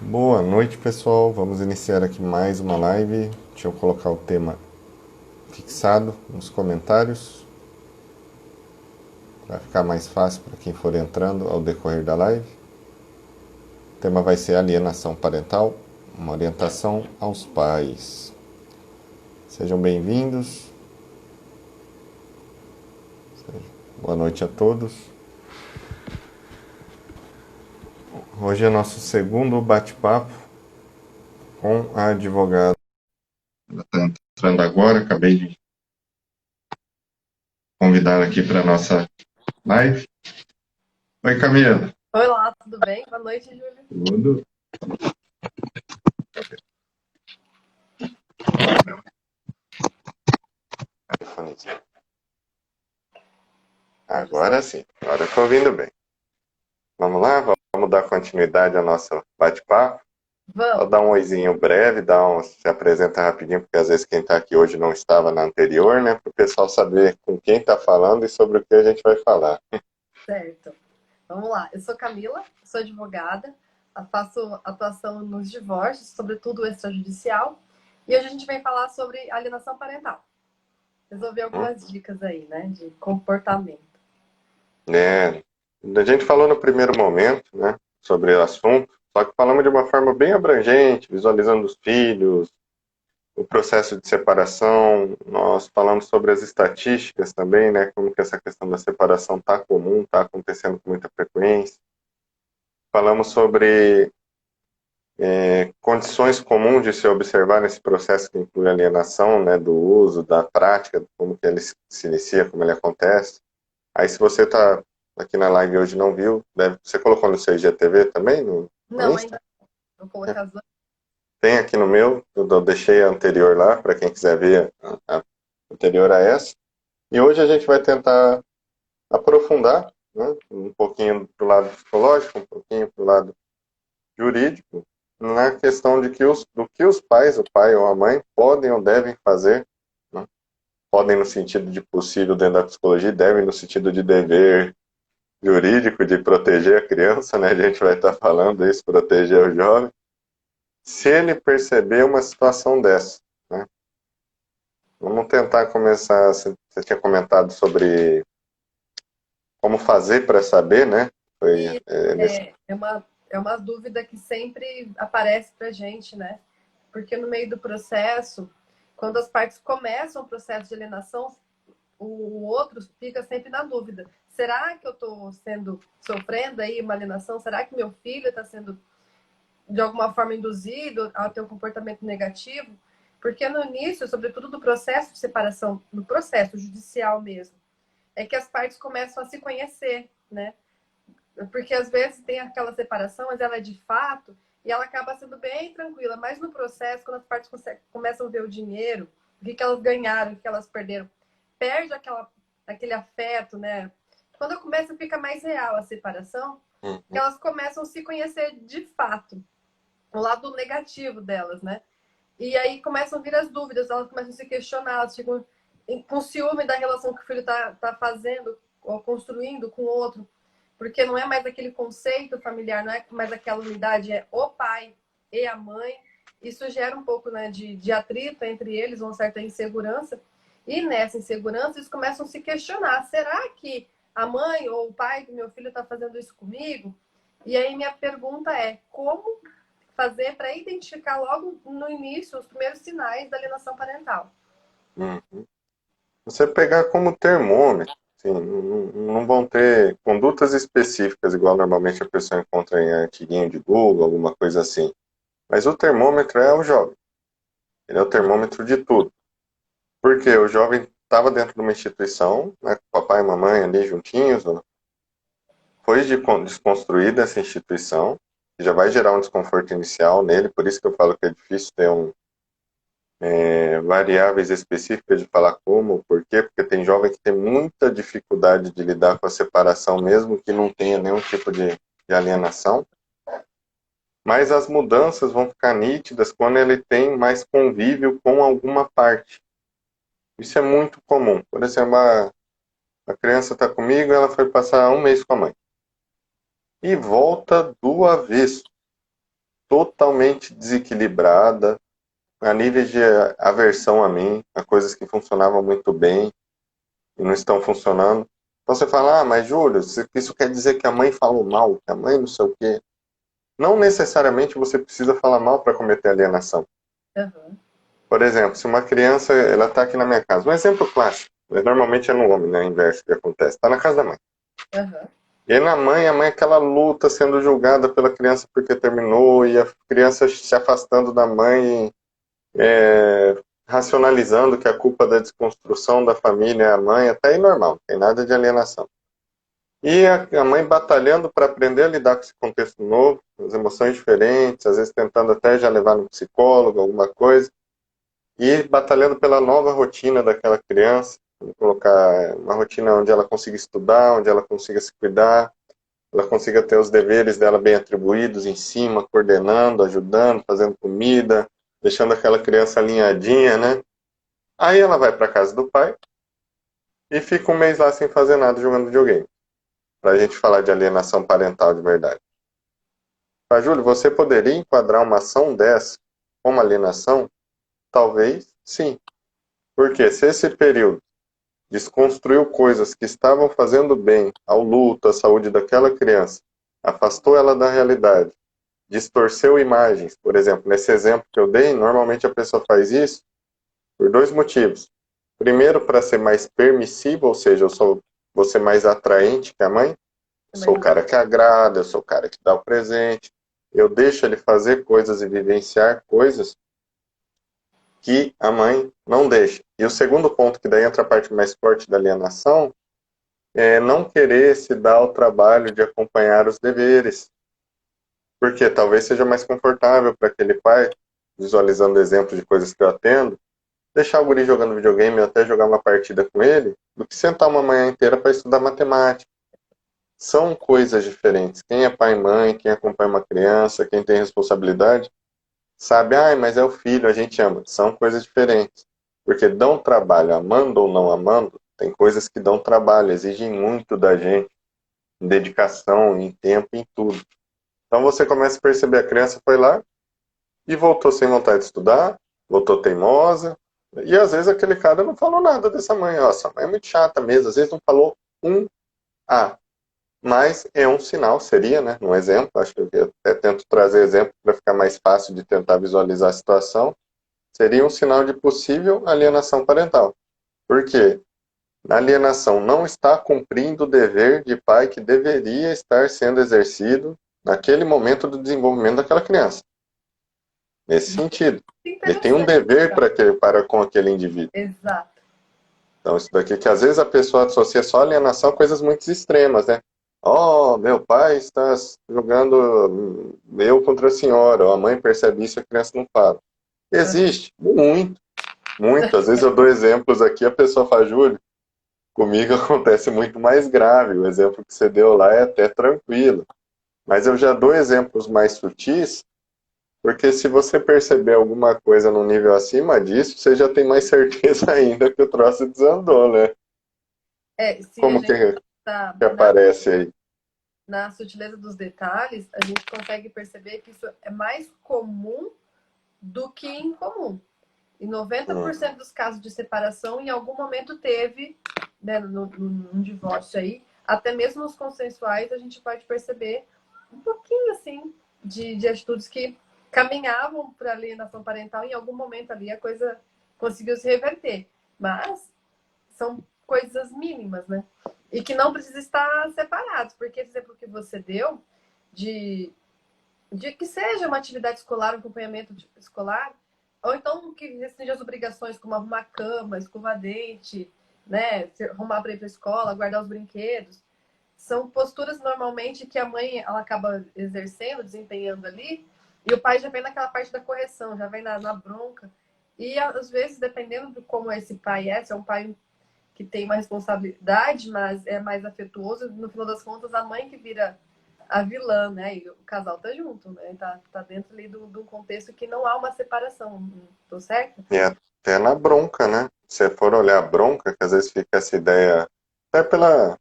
Boa noite, pessoal. Vamos iniciar aqui mais uma live. Deixa eu colocar o tema fixado nos comentários para ficar mais fácil para quem for entrando ao decorrer da live. O tema vai ser alienação parental, uma orientação aos pais. Sejam bem-vindos. Boa noite a todos. Hoje é nosso segundo bate-papo com a advogada. Ela está entrando agora, acabei de convidar aqui para a nossa live. Oi, Camila. Olá, tudo bem? Boa noite, Júlio. Tudo. Agora sim, agora estou ouvindo bem. Vamos lá, vamos dar continuidade ao nosso bate-papo. Só Vamos. dar um oizinho breve, se apresenta rapidinho, porque às vezes quem está aqui hoje não estava na anterior, né? Para o pessoal saber com quem está falando e sobre o que a gente vai falar. Certo. Vamos lá. Eu sou Camila, sou advogada, faço atuação nos divórcios, sobretudo extrajudicial, e hoje a gente vem falar sobre alienação parental. Resolvi algumas dicas aí, né, de comportamento. É, a gente falou no primeiro momento, né, sobre o assunto, só que falamos de uma forma bem abrangente, visualizando os filhos, o processo de separação, nós falamos sobre as estatísticas também, né, como que essa questão da separação está comum, está acontecendo com muita frequência. Falamos sobre condições comuns de se observar nesse processo que inclui a alienação, né, do uso, da prática, como que ele se inicia, como ele acontece. Aí se você está aqui na live hoje e não viu, você colocou no seu IGTV também, no Não, Insta? ainda vou colocar as duas. Tem aqui no meu, eu deixei a anterior lá, para quem quiser ver a anterior a essa. E hoje a gente vai tentar aprofundar, né, um pouquinho para o lado psicológico, um pouquinho para o lado jurídico, na questão do que os pais, o pai ou a mãe, podem ou devem fazer, né? Podem no sentido de possível dentro da psicologia, devem no sentido de dever jurídico de proteger a criança, né? A gente vai estar falando isso, proteger o jovem, se ele perceber uma situação dessa, né? Vamos tentar começar, você tinha comentado sobre como fazer para saber, né? Foi E nesse... é uma dúvida que sempre aparece pra gente, né? Porque no meio do processo, quando as partes começam o processo de alienação, o outro fica sempre na dúvida. Será que eu estou sofrendo aí uma alienação? Será que meu filho está sendo de alguma forma induzido a ter um comportamento negativo? Porque no início, sobretudo do processo de separação, no processo judicial mesmo, é que as partes começam a se conhecer, né? Porque às vezes tem aquela separação, mas ela é de fato e ela acaba sendo bem tranquila. Mas no processo, quando as partes começam a ver o dinheiro, o que elas ganharam, o que elas perderam, perde aquele afeto, né? Quando começa a ficar mais real a separação, Uhum. elas começam a se conhecer de fato, o lado negativo delas, né? E aí começam a vir as dúvidas, elas começam a se questionar, elas ficam com ciúme da relação que o filho tá fazendo ou construindo com o outro, porque não é mais aquele conceito familiar, não é mais aquela unidade, é o pai e a mãe. Isso gera um pouco, né, de atrito entre eles, uma certa insegurança. E nessa insegurança, eles começam a se questionar: será que a mãe ou o pai do meu filho está fazendo isso comigo? E aí minha pergunta é: como fazer para identificar logo no início os primeiros sinais da alienação parental? Uhum. Você pegar como termômetro, assim, não vão ter condutas específicas, igual normalmente a pessoa encontra em artiguinho de Google, alguma coisa assim. Mas o termômetro é o jovem. Ele é o termômetro de tudo. Porque o jovem estava dentro de uma instituição, né, com papai e mamãe ali juntinhos, né, foi desconstruída essa instituição, que já vai gerar um desconforto inicial nele, por isso que eu falo que é difícil ter variáveis específicas de falar como, por quê, porque tem jovem que tem muita dificuldade de lidar com a separação, mesmo que não tenha nenhum tipo de alienação, mas as mudanças vão ficar nítidas quando ele tem mais convívio com alguma parte. Isso é muito comum. Por exemplo, a criança está comigo, ela foi passar um mês com a mãe. E volta do avesso. totalmente desequilibrada, a níveis de aversão a mim, a coisas que funcionavam muito bem e não estão funcionando. Então você fala, ah, mas Júlio, isso quer dizer que a mãe falou mal, que a mãe não sei o quê. Não necessariamente você precisa falar mal para cometer alienação. Uhum. Por exemplo, se uma criança, ela está aqui na minha casa, um exemplo clássico, mas normalmente é no homem, né, inverso que acontece, está na casa da mãe. Uhum. E aí na mãe, a mãe é aquela luta sendo julgada pela criança porque terminou, e a criança se afastando da mãe, racionalizando que a culpa da desconstrução da família é a mãe, até aí normal, não tem nada de alienação. E a mãe batalhando para aprender a lidar com esse contexto novo, as emoções diferentes, às vezes tentando até já levar no psicólogo, alguma coisa, e batalhando pela nova rotina daquela criança, colocar uma rotina onde ela consiga estudar, onde ela consiga se cuidar, ela consiga ter os deveres dela bem atribuídos em cima, coordenando, ajudando, fazendo comida, deixando aquela criança alinhadinha, né? Aí ela vai para casa do pai e fica um mês lá sem fazer nada jogando videogame. Para a gente falar de alienação parental de verdade. Mas, Júlio, você poderia enquadrar uma ação dessa como alienação? Talvez sim. Porque se esse período desconstruiu coisas que estavam fazendo bem ao luto, à saúde daquela criança, afastou ela da realidade, distorceu imagens, por exemplo, nesse exemplo que eu dei, normalmente a pessoa faz isso por dois motivos. Primeiro, para ser mais permissivo, ou seja, vou ser mais atraente que a mãe. Eu sou o cara que agrada, eu sou o cara que dá o presente. Eu deixo ele fazer coisas e vivenciar coisas que a mãe não deixa. E o segundo ponto, que daí entra a parte mais forte da alienação, é não querer se dar o trabalho de acompanhar os deveres. Porque talvez seja mais confortável para aquele pai, visualizando exemplos de coisas que eu atendo, deixar o guri jogando videogame ou até jogar uma partida com ele, do que sentar uma manhã inteira para estudar matemática. São coisas diferentes. Quem é pai e mãe, quem acompanha uma criança, quem tem responsabilidade, sabe, ah, mas é o filho, a gente ama. São coisas diferentes. Porque dão trabalho, amando ou não amando, tem coisas que dão trabalho, exigem muito da gente, em dedicação, em tempo, em tudo. Então você começa a perceber, a criança foi lá e voltou sem vontade de estudar, voltou teimosa, e às vezes aquele cara não falou nada dessa mãe. Nossa, a mãe é muito chata mesmo, às vezes não falou um A. Mas é um sinal, seria, né? Um exemplo, acho que eu até tento trazer exemplo para ficar mais fácil de tentar visualizar a situação, seria um sinal de possível alienação parental. Por quê? A alienação não está cumprindo o dever de pai que deveria estar sendo exercido naquele momento do desenvolvimento daquela criança. Nesse sentido. Ele tem um dever para com aquele indivíduo. Exato. Então, isso daqui que às vezes a pessoa associa só alienação a coisas muito extremas, né? Oh, meu pai está jogando eu contra a senhora, ou a mãe percebe isso e a criança não fala. Existe, muito, muito. Às vezes eu dou exemplos aqui, a pessoa fala, Júlio, comigo acontece muito mais grave. O exemplo que você deu lá é até tranquilo. Mas eu já dou exemplos mais sutis, porque se você perceber alguma coisa no nível acima disso, você já tem mais certeza ainda que o troço desandou, né? Se a Como gente tá que aparece aí? na sutileza dos detalhes, a gente consegue perceber que isso é mais comum do que incomum. E 90% dos casos de separação, em algum momento teve, né, num divórcio aí, até mesmo os consensuais, a gente pode perceber um pouquinho, assim, de atitudes que caminhavam para alienação parental. Em algum momento ali a coisa conseguiu se reverter. Mas são coisas mínimas, né? E que não precisa estar separados. Porque esse exemplo que você deu de que seja uma atividade escolar, um acompanhamento escolar, ou então que restringe as obrigações, como arrumar cama, escovar dente, né, arrumar para ir para a escola, guardar os brinquedos. São posturas normalmente que a mãe ela acaba exercendo, desempenhando ali, e o pai já vem naquela parte da correção, já vem na bronca. E às vezes, dependendo de como esse pai é, se é um pai que tem uma responsabilidade, mas é mais afetuoso, no final das contas, a mãe que vira a vilã, né? E o casal tá junto, né? Tá dentro ali do contexto que não há uma separação. Tô certo? E até na bronca, né? Se for olhar a bronca, que às vezes fica essa ideia, até pela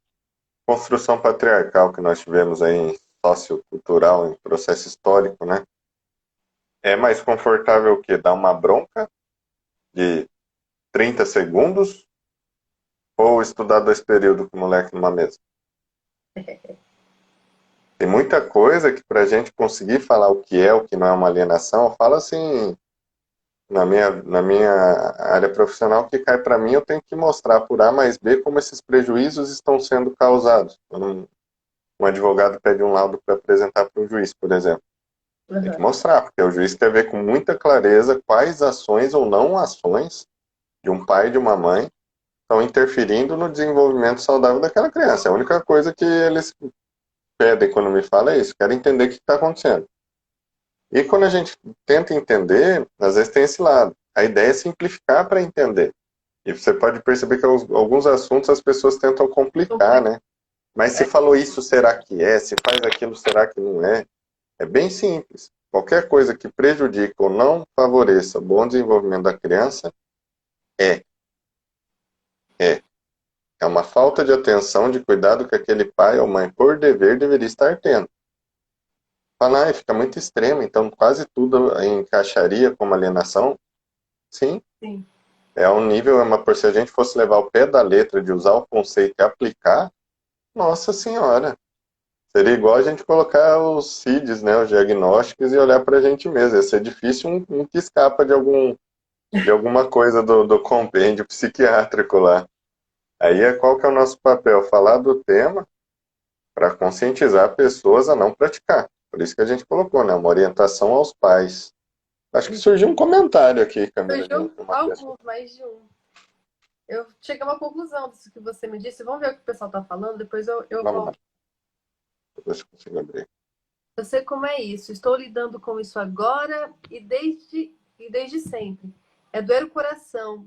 construção patriarcal que nós tivemos aí, sociocultural, em processo histórico, né? É mais confortável o quê? Dar uma bronca de 30 segundos ou estudar 2 períodos com o moleque numa mesa? Tem muita coisa que para a gente conseguir falar o que é, o que não é uma alienação, eu falo assim, na minha área profissional, que cai para mim, eu tenho que mostrar por A mais B como esses prejuízos estão sendo causados. Quando um advogado pede um laudo para apresentar para um juiz, por exemplo. Tem que Uhum. mostrar, porque o juiz quer ver com muita clareza quais ações ou não ações de um pai e de uma mãe estão interferindo no desenvolvimento saudável daquela criança. A única coisa que eles pedem quando me falam é isso, querem entender o que está acontecendo. E quando a gente tenta entender, às vezes tem esse lado. A ideia é simplificar para entender. E você pode perceber que alguns assuntos as pessoas tentam complicar, né? Mas se É, falou isso, será que é? Se faz aquilo, será que não é? É bem simples. Qualquer coisa que prejudique ou não favoreça o bom desenvolvimento da criança é. É. É uma falta de atenção, de cuidado que aquele pai ou mãe, por dever, deveria estar tendo. Falar, fica muito extremo, então quase tudo encaixaria como alienação. Sim, sim. é um nível, se a gente fosse levar o pé da letra de usar o conceito e aplicar, nossa senhora, seria igual a gente colocar os CIDs, né, os diagnósticos, e olhar para a gente mesmo. Ia ser difícil um que escapa de alguma coisa do compêndio psiquiátrico lá. Aí qual que é o nosso papel? Falar do tema para conscientizar pessoas a não praticar. Por isso que a gente colocou, né, uma orientação aos pais. Acho que surgiu um comentário aqui, Camila, de Surgiu uma pessoa. alguns, mais de um. Eu cheguei a uma conclusão disso que você me disse. Vamos ver o que o pessoal está falando, depois eu Vamos lá, volto. ver se eu consigo abrir. Eu sei como é isso. Estou lidando com isso agora e desde sempre. É doer o coração.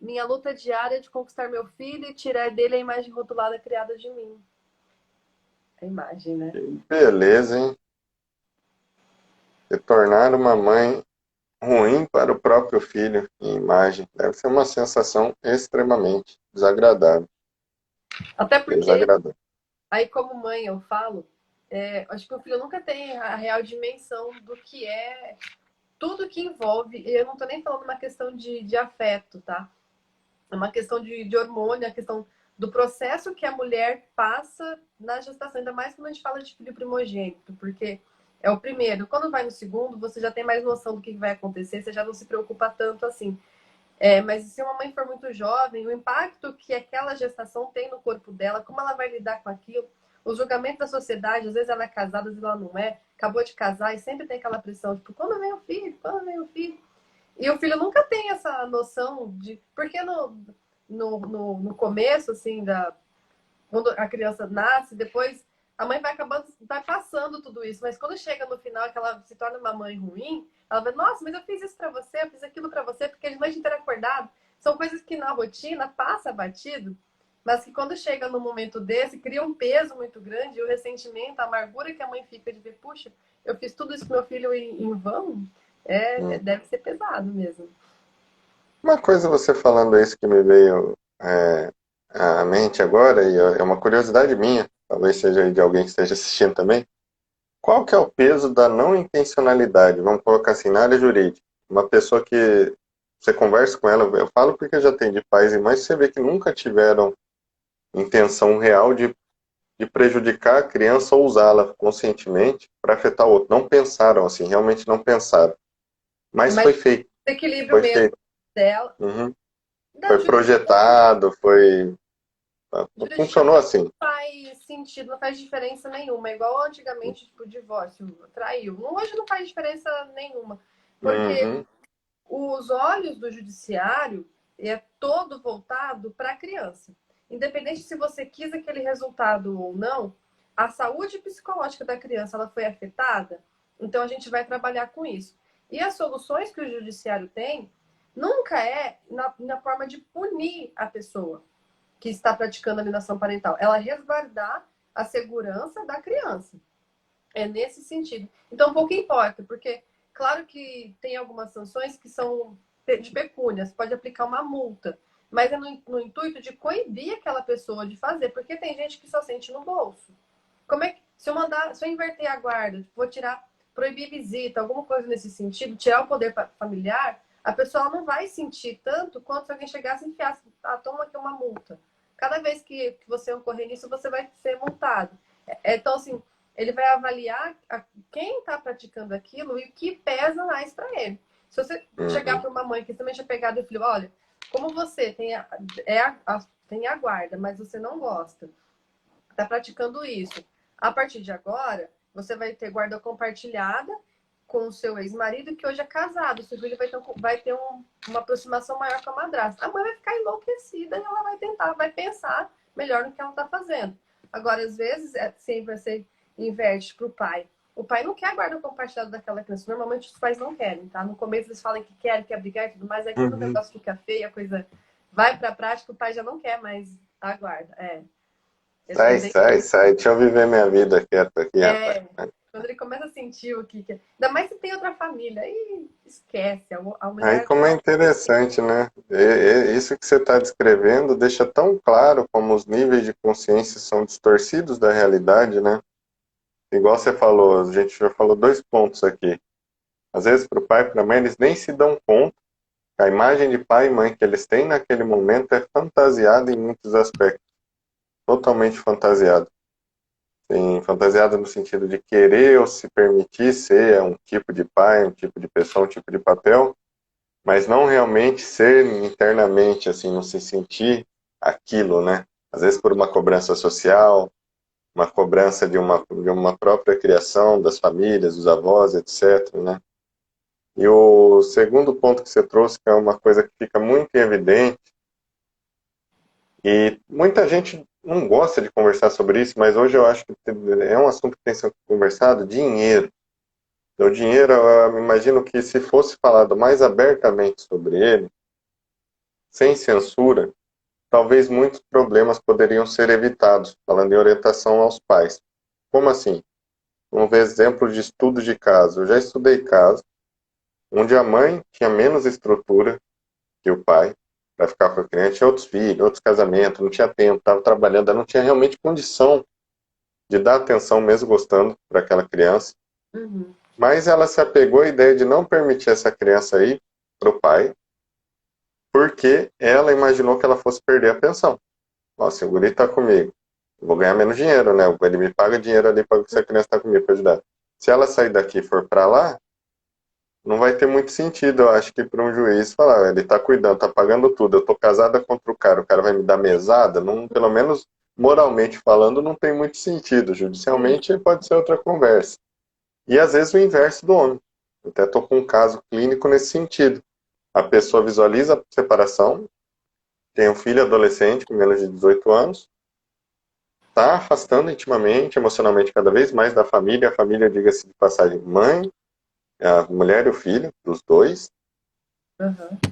Minha luta diária é de conquistar meu filho e tirar dele a imagem rotulada criada de mim. A imagem, né? Beleza, hein? Se tornar uma mãe ruim para o próprio filho em imagem deve ser uma sensação extremamente desagradável. Até porque, Desagradável. aí como mãe eu falo, acho que o filho nunca tem a real dimensão do que é tudo que envolve, e eu não tô nem falando uma questão de afeto, tá? É uma questão de hormônio, a questão do processo que a mulher passa na gestação, ainda mais quando a gente fala de filho primogênito, porque é o primeiro. Quando vai no segundo, você já tem mais noção do que vai acontecer, você já não se preocupa tanto assim. Mas se uma mãe for muito jovem, o impacto que aquela gestação tem no corpo dela, como ela vai lidar com aquilo, o julgamento da sociedade, às vezes ela é casada, às vezes ela não é, acabou de casar e sempre tem aquela pressão, tipo, quando vem o filho? Quando vem o filho? E o filho nunca tem essa noção de. Porque no começo, assim, quando a criança nasce, depois a mãe vai acabando, vai passando tudo isso. Mas quando chega no final, que ela se torna uma mãe ruim, ela vai, nossa, mas eu fiz isso pra você, eu fiz aquilo pra você, porque de noite inteira acordado. São coisas que na rotina passa batido, mas que quando chega num momento desse, cria um peso muito grande, e o ressentimento, a amargura que a mãe fica de ver, puxa, eu fiz tudo isso pro meu filho em vão, Hum. deve ser pesado mesmo. Uma coisa você falando isso que me veio à mente agora, e é uma curiosidade minha, talvez seja de alguém que esteja assistindo também. Qual que é o peso da não intencionalidade? Vamos colocar assim, na área jurídica. Uma pessoa que você conversa com ela, eu falo porque eu já atendi pais e mães, você vê que nunca tiveram intenção real de prejudicar a criança ou usá-la conscientemente para afetar o outro. Não pensaram assim, realmente não pensaram. Mas Mas foi feito, o equilíbrio foi mesmo feito. dela, Uhum. da Foi projetado, funcionou jurisdicamente assim. não faz sentido, não faz diferença nenhuma. É igual antigamente, tipo, divórcio, traiu. Hoje não faz diferença nenhuma. Porque Uhum. os olhos do judiciário é todo voltado para a criança. Independente se você quis aquele resultado ou não, a saúde psicológica da criança ela foi afetada, então a gente vai trabalhar com isso. E as soluções que o judiciário tem nunca é na forma de punir a pessoa que está praticando alienação parental. Ela resguardar a segurança da criança. É nesse sentido. Então, pouco importa, porque, claro que tem algumas sanções que são de pecúnia, você pode aplicar uma multa, mas é no intuito de coibir aquela pessoa de fazer, porque tem gente que só sente no bolso. Como é que, se eu inverter a guarda, vou tirar proibir visita, alguma coisa nesse sentido, tirar o poder familiar, a pessoa não vai sentir tanto quanto se alguém chegasse e enfiasse, toma aqui uma multa. Cada vez que você ocorrer nisso, você vai ser multado. Então, assim, ele vai avaliar quem está praticando aquilo e o que pesa mais para ele. Se você chegar para uma mãe que também tinha pegado o filho, olha, como você tem a guarda, mas você não gosta, está praticando isso. A partir de agora, você vai ter guarda compartilhada com o seu ex-marido, que hoje é casado. O seu filho vai ter uma aproximação maior com a madrasta. A mãe vai ficar enlouquecida e ela vai pensar melhor no que ela está fazendo. Agora, às vezes, sempre vai ser inverte para o pai. O pai não quer a guarda compartilhada daquela criança. Normalmente os pais não querem, tá? No começo eles falam que querem, quer brigar e tudo mais. Aí quando o negócio fica feio, a coisa vai para a prática, o pai já não quer mais a guarda. Sai. Deixa eu viver minha vida quieto aqui, rapaz. Quando ele começa a sentir o que... Ainda mais se tem outra família. Aí esquece. A Aí mulher... como é interessante, né? Isso que você está descrevendo deixa tão claro como os níveis de consciência são distorcidos da realidade, né? Igual você falou, a gente já falou 2 pontos aqui. Às vezes para o pai e para a mãe eles nem se dão conta que a imagem de pai e mãe que eles têm naquele momento é fantasiada em muitos aspectos. Totalmente fantasiada. Sim, fantasiada no sentido de querer ou se permitir ser um tipo de pai, um tipo de pessoa, um tipo de papel, mas não realmente ser internamente, assim, não se sentir aquilo, né? Às vezes por uma cobrança social, uma cobrança de uma própria criação das famílias, dos avós, etc., né? E o segundo ponto que você trouxe, que é uma coisa que fica muito evidente, e muita gente não gosta de conversar sobre isso, mas hoje eu acho que é um assunto que tem sido conversado, dinheiro. O dinheiro, eu imagino que se fosse falado mais abertamente sobre ele, sem censura, talvez muitos problemas poderiam ser evitados, falando em orientação aos pais. Como assim? Vamos ver exemplos de estudo de caso. Eu já estudei casos onde a mãe tinha menos estrutura que o pai para ficar com a criança, tinha outros filhos, outros casamentos, não tinha tempo, estava trabalhando, ela não tinha realmente condição de dar atenção mesmo gostando para aquela criança. Mas ela se apegou à ideia de não permitir essa criança ir para o pai, porque ela imaginou que ela fosse perder a pensão. Nossa, o guri está comigo, eu vou ganhar menos dinheiro, né? Ele me paga dinheiro ali para essa criança estar comigo para ajudar. Se ela sair daqui e for para lá, não vai ter muito sentido, eu acho que para um juiz falar, ele está cuidando, está pagando tudo, eu estou casada contra o cara vai me dar mesada, não, pelo menos moralmente falando, não tem muito sentido. Judicialmente pode ser outra conversa. E às vezes o inverso do homem. Eu até estou com um caso clínico nesse sentido. A pessoa visualiza a separação, tem um filho adolescente com menos de 18 anos, está afastando intimamente, emocionalmente cada vez mais da família, a família, diga-se de passagem, mãe, a mulher e o filho, dos dois,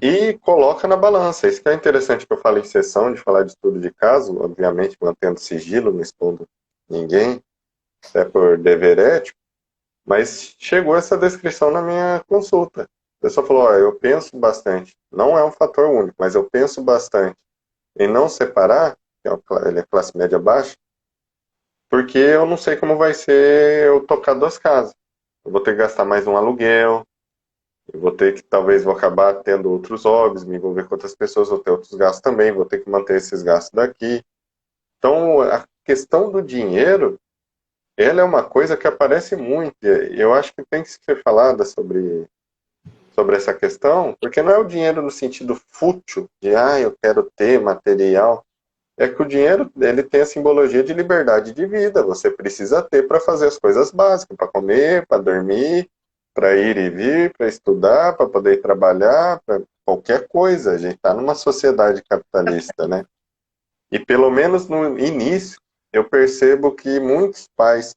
e coloca na balança. Isso que é interessante que eu falo em sessão, de falar de estudo de caso, obviamente mantendo sigilo, não expondo ninguém, até por dever ético, mas chegou essa descrição na minha consulta. A pessoa falou, eu penso bastante, não é um fator único, mas eu penso bastante em não separar, ele é classe média baixa, porque eu não sei como vai ser eu tocar 2 casas. Eu vou ter que gastar mais um aluguel, eu vou ter que, talvez, vou acabar tendo outros hobbies, me envolver com outras pessoas, vou ter outros gastos também, vou ter que manter esses gastos daqui. Então, a questão do dinheiro, ela é uma coisa que aparece muito, e eu acho que tem que ser falada sobre essa questão, porque não é o dinheiro no sentido fútil, de, eu quero ter material, é que o dinheiro, ele tem a simbologia de liberdade de vida, você precisa ter para fazer as coisas básicas, para comer, para dormir, para ir e vir, para estudar, para poder trabalhar, para qualquer coisa. A gente está numa sociedade capitalista, né? E pelo menos no início, eu percebo que muitos pais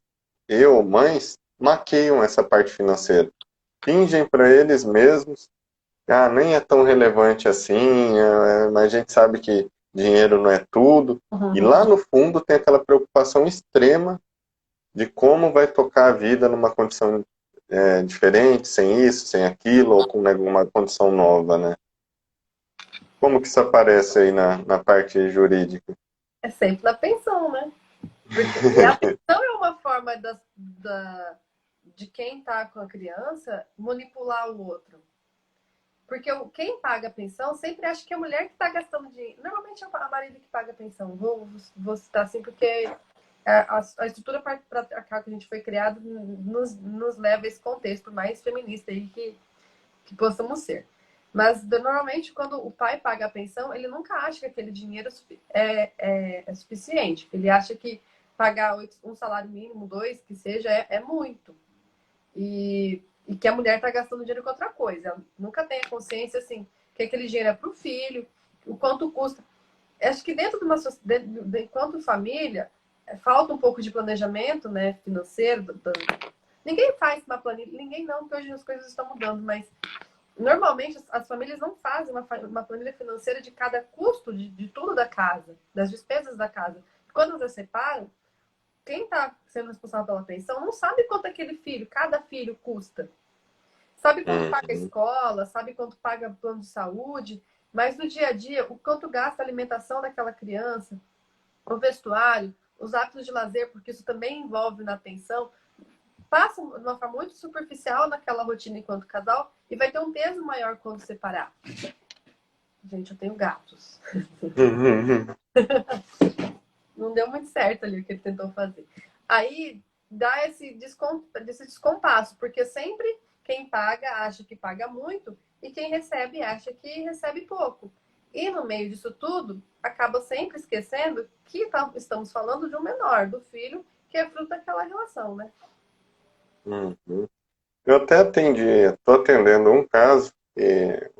ou mães maqueiam essa parte financeira. Fingem para eles mesmos, nem é tão relevante assim, mas a gente sabe que dinheiro não é tudo. E lá no fundo tem aquela preocupação extrema de como vai tocar a vida numa condição diferente, sem isso, sem aquilo, ou com alguma condição nova, né? Como que isso aparece aí na parte jurídica? É sempre na pensão, né? E a pensão é uma forma de quem está com a criança manipular o outro. Porque quem paga a pensão sempre acha que é a mulher que está gastando dinheiro. Normalmente é a marido que paga a pensão. Vou citar assim porque a estrutura patriarcal que a gente foi criado nos leva a esse contexto mais feminista aí que possamos ser. Mas, normalmente, quando o pai paga a pensão, ele nunca acha que aquele dinheiro é suficiente. Ele acha que pagar um salário mínimo, 2, que seja, é muito. E que a mulher está gastando dinheiro com outra coisa. Ela nunca tem a consciência, assim, que aquele dinheiro é para o filho, o quanto custa. Acho que dentro de uma sociedade, enquanto família, falta um pouco de planejamento, né, financeiro. Ninguém faz uma planilha, ninguém não, porque hoje as coisas estão mudando, mas normalmente as famílias não fazem uma planilha financeira de cada custo de tudo da casa, das despesas da casa. Quando elas separam, quem está sendo responsável pela pensão não sabe quanto aquele filho, cada filho custa. Sabe quanto paga a escola, sabe quanto paga plano de saúde, mas no dia a dia, o quanto gasta a alimentação daquela criança, o vestuário, os hábitos de lazer, porque isso também envolve na pensão, passa de uma forma muito superficial naquela rotina enquanto casal e vai ter um peso maior quando separar. Gente, eu tenho gatos. Não deu muito certo ali o que ele tentou fazer. Aí dá esse descompasso, porque sempre quem paga acha que paga muito e quem recebe acha que recebe pouco. E no meio disso tudo, acaba sempre esquecendo que estamos falando de um menor, do filho, que é fruto daquela relação, né? Uhum. Eu até estou atendendo um caso que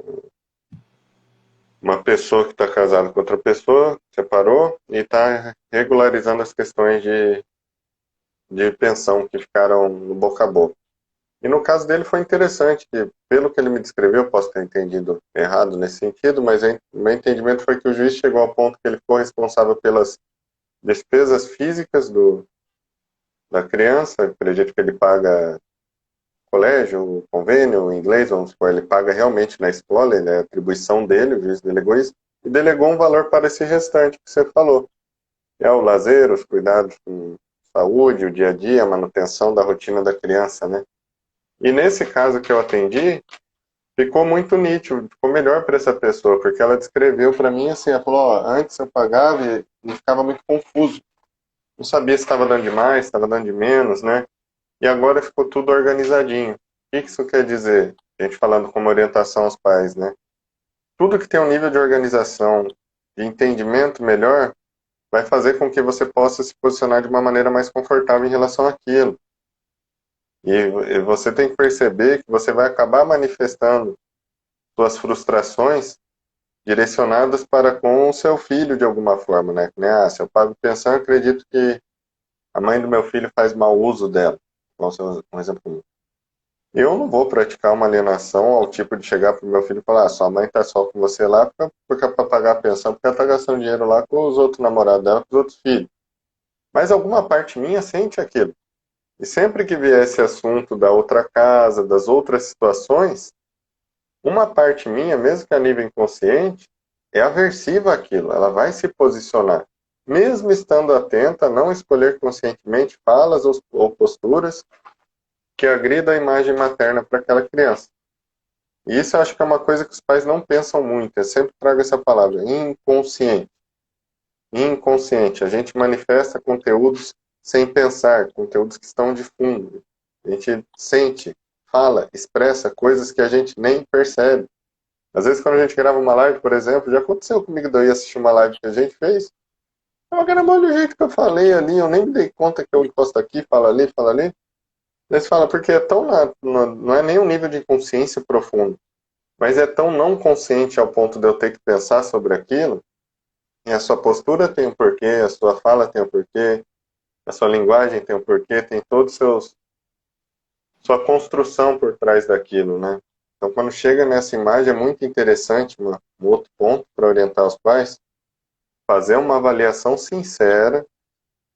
uma pessoa que está casada com outra pessoa separou e está regularizando as questões de pensão que ficaram no boca a boca. E no caso dele foi interessante, que pelo que ele me descreveu, posso ter entendido errado nesse sentido, mas o meu entendimento foi que o juiz chegou ao ponto que ele ficou responsável pelas despesas físicas da criança, acredito que ele paga colégio, convênio, inglês, vamos supor, ele paga realmente na escola, é atribuição dele, o juiz delegou isso, e delegou um valor para esse restante que você falou. É o lazer, os cuidados com saúde, o dia a dia, a manutenção da rotina da criança, né? E nesse caso que eu atendi, ficou muito nítido, ficou melhor para essa pessoa, porque ela descreveu para mim assim, ela falou, ó, antes eu pagava e ficava muito confuso. Não sabia se estava dando de mais, se estava dando de menos, né? E agora ficou tudo organizadinho. O que isso quer dizer? A gente falando como orientação aos pais, né? Tudo que tem um nível de organização, de entendimento melhor, vai fazer com que você possa se posicionar de uma maneira mais confortável em relação àquilo. E você tem que perceber que você vai acabar manifestando suas frustrações direcionadas para com o seu filho de alguma forma, né? Ah, se eu pago pensão, eu acredito que a mãe do meu filho faz mau uso dela. Vamos ser um exemplo. Eu não vou praticar uma alienação ao tipo de chegar para o meu filho e falar, sua mãe está só com você lá porque é para pagar a pensão, porque ela está gastando dinheiro lá com os outros namorados dela, com os outros filhos. Mas alguma parte minha sente aquilo. E sempre que vier esse assunto da outra casa, das outras situações, uma parte minha, mesmo que a nível inconsciente, é aversiva àquilo. Ela vai se posicionar. Mesmo estando atenta a não escolher conscientemente falas ou posturas que agridam a imagem materna para aquela criança. E isso eu acho que é uma coisa que os pais não pensam muito. Eu sempre trago essa palavra, inconsciente. Inconsciente. A gente manifesta conteúdos sem pensar, conteúdos que estão de fundo. A gente sente, fala, expressa coisas que a gente nem percebe. Às vezes quando a gente grava uma live, por exemplo, já aconteceu comigo de eu ir assistir uma live que a gente fez, eu gravando do jeito que eu falei ali, eu nem me dei conta que eu encosto aqui, falo ali, falo ali. Eles falam, porque é tão não é nem um nível de consciência profundo, mas é tão não consciente ao ponto de eu ter que pensar sobre aquilo, e a sua postura tem um porquê, a sua fala tem um porquê, a sua linguagem tem um porquê, tem todos sua construção por trás daquilo, né? Então, quando chega nessa imagem, é muito interessante, um outro ponto para orientar os pais, fazer uma avaliação sincera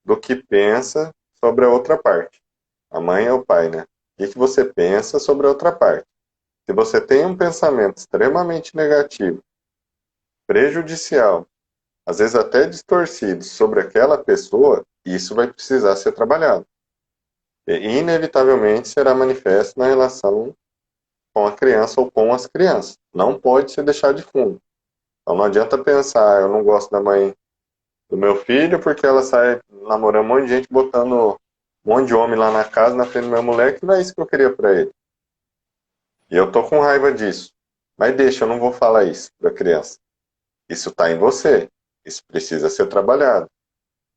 do que pensa sobre a outra parte. A mãe ou o pai, né? O que você pensa sobre a outra parte? Se você tem um pensamento extremamente negativo, prejudicial, às vezes até distorcido sobre aquela pessoa, isso vai precisar ser trabalhado. E inevitavelmente será manifesto na relação com a criança ou com as crianças. Não pode ser deixado de fundo. Então não adianta pensar, eu não gosto da mãe do meu filho porque ela sai namorando um monte de gente, botando um monte de homem lá na casa, na frente do meu moleque, não é isso que eu queria para ele. E eu tô com raiva disso. Mas deixa, eu não vou falar isso para a criança. Isso está em você. Isso precisa ser trabalhado.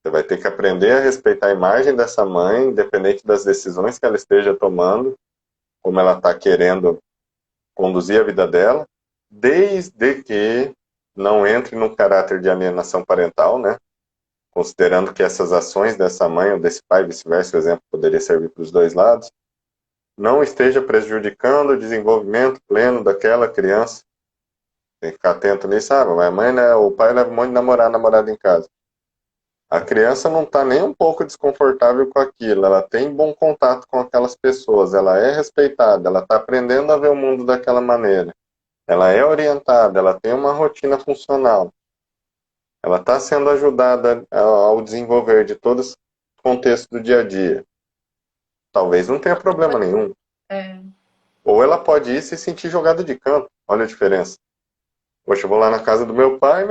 Você vai ter que aprender a respeitar a imagem dessa mãe, independente das decisões que ela esteja tomando, como ela está querendo conduzir a vida dela, desde que não entre no caráter de alienação parental, né? Considerando que essas ações dessa mãe ou desse pai, vice-versa, o exemplo poderia servir para os dois lados, não esteja prejudicando o desenvolvimento pleno daquela criança. Tem que ficar atento nisso. Ah, mas a mãe, né, o pai leva um monte de namorado em casa. A criança não está nem um pouco desconfortável com aquilo, ela tem bom contato com aquelas pessoas, ela é respeitada, ela está aprendendo a ver o mundo daquela maneira, ela é orientada, ela tem uma rotina funcional, ela está sendo ajudada ao desenvolver de todo esse contexto do dia a dia. Talvez não tenha problema nenhum. É. Ou ela pode ir se sentir jogada de canto, olha a diferença. Poxa, eu vou lá na casa do meu pai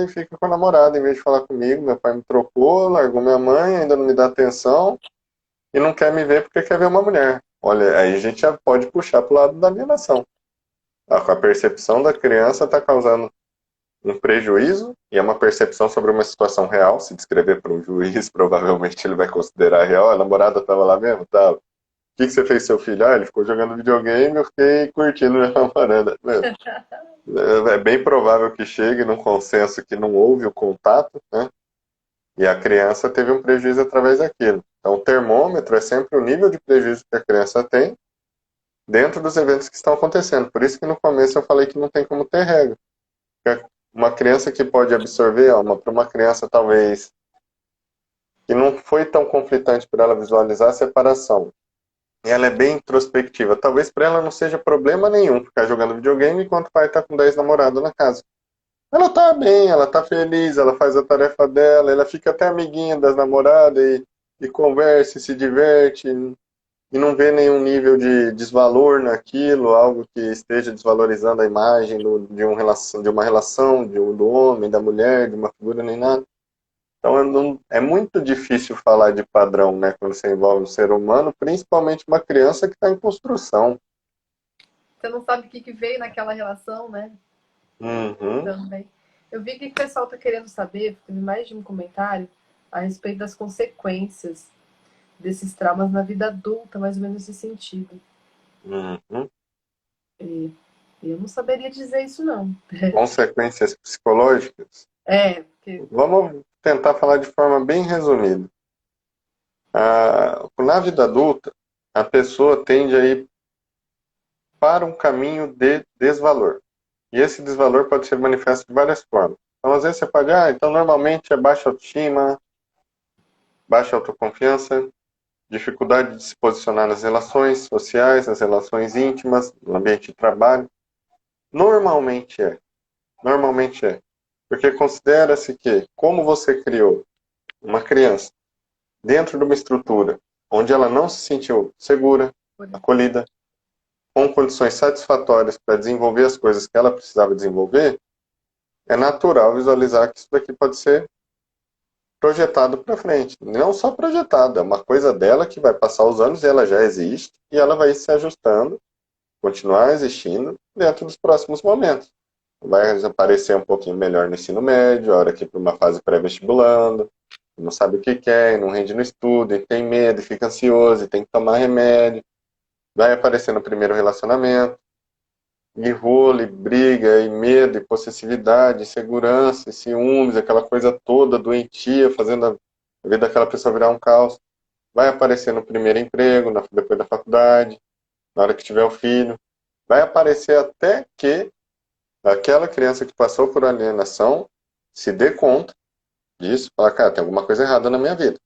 fica com a namorada, em vez de falar comigo, meu pai me trocou, largou minha mãe, ainda não me dá atenção, e não quer me ver porque quer ver uma mulher. Olha, aí a gente já pode puxar para o lado da alienação. A percepção da criança está causando um prejuízo, e é uma percepção sobre uma situação real, se descrever para um juiz, provavelmente ele vai considerar real, a namorada estava lá mesmo, tava. O que você fez seu filho? Ah, ele ficou jogando videogame, eu fiquei curtindo minha namorada. É bem provável que chegue num consenso que não houve o contato, né? E a criança teve um prejuízo através daquilo. Então, o termômetro é sempre o nível de prejuízo que a criança tem dentro dos eventos que estão acontecendo. Por isso que no começo eu falei que não tem como ter regra. Porque uma criança que pode absorver, para uma criança talvez que não foi tão conflitante para ela visualizar a separação, e ela é bem introspectiva. Talvez para ela não seja problema nenhum ficar jogando videogame enquanto o pai está com 10 namorados na casa. Ela tá bem, ela tá feliz, ela faz a tarefa dela, ela fica até amiguinha das namoradas e conversa e se diverte e não vê nenhum nível de desvalor naquilo, algo que esteja desvalorizando a imagem de uma relação do homem, da mulher, de uma figura, nem nada. Então é muito difícil falar de padrão, né, quando você envolve um ser humano, principalmente uma criança que está em construção. Você não sabe o que veio naquela relação, né? Uhum. Também. Eu vi que o pessoal está querendo saber, teve mais de um comentário, a respeito das consequências desses traumas na vida adulta, mais ou menos nesse sentido. Uhum. E eu não saberia dizer isso, não. Consequências psicológicas? Porque... Vamos tentar falar de forma bem resumida. Na vida adulta, a pessoa tende a ir para um caminho de desvalor. E esse desvalor pode ser manifesto de várias formas. Então, às vezes você pode, então normalmente é baixa autoestima, baixa autoconfiança, dificuldade de se posicionar nas relações sociais, nas relações íntimas, no ambiente de trabalho. Normalmente é. Normalmente é. Porque considera-se que, como você criou uma criança dentro de uma estrutura onde ela não se sentiu segura, acolhida, com condições satisfatórias para desenvolver as coisas que ela precisava desenvolver, é natural visualizar que isso daqui pode ser projetado para frente. Não só projetado, é uma coisa dela que vai passar os anos e ela já existe e ela vai se ajustando, continuar existindo dentro dos próximos momentos. Vai aparecer um pouquinho melhor no ensino médio, a hora que para uma fase pré-vestibulando, não sabe o que quer, não rende no estudo, e tem medo, e fica ansioso, e tem que tomar remédio. Vai aparecer no primeiro relacionamento, e rolo, e briga, e medo, e possessividade, insegurança, e ciúmes, aquela coisa toda doentia, fazendo a vida daquela pessoa virar um caos. Vai aparecer no primeiro emprego, depois da faculdade, na hora que tiver o filho. Vai aparecer até que aquela criança que passou por alienação se dê conta disso, fala, cara, tem alguma coisa errada na minha vida.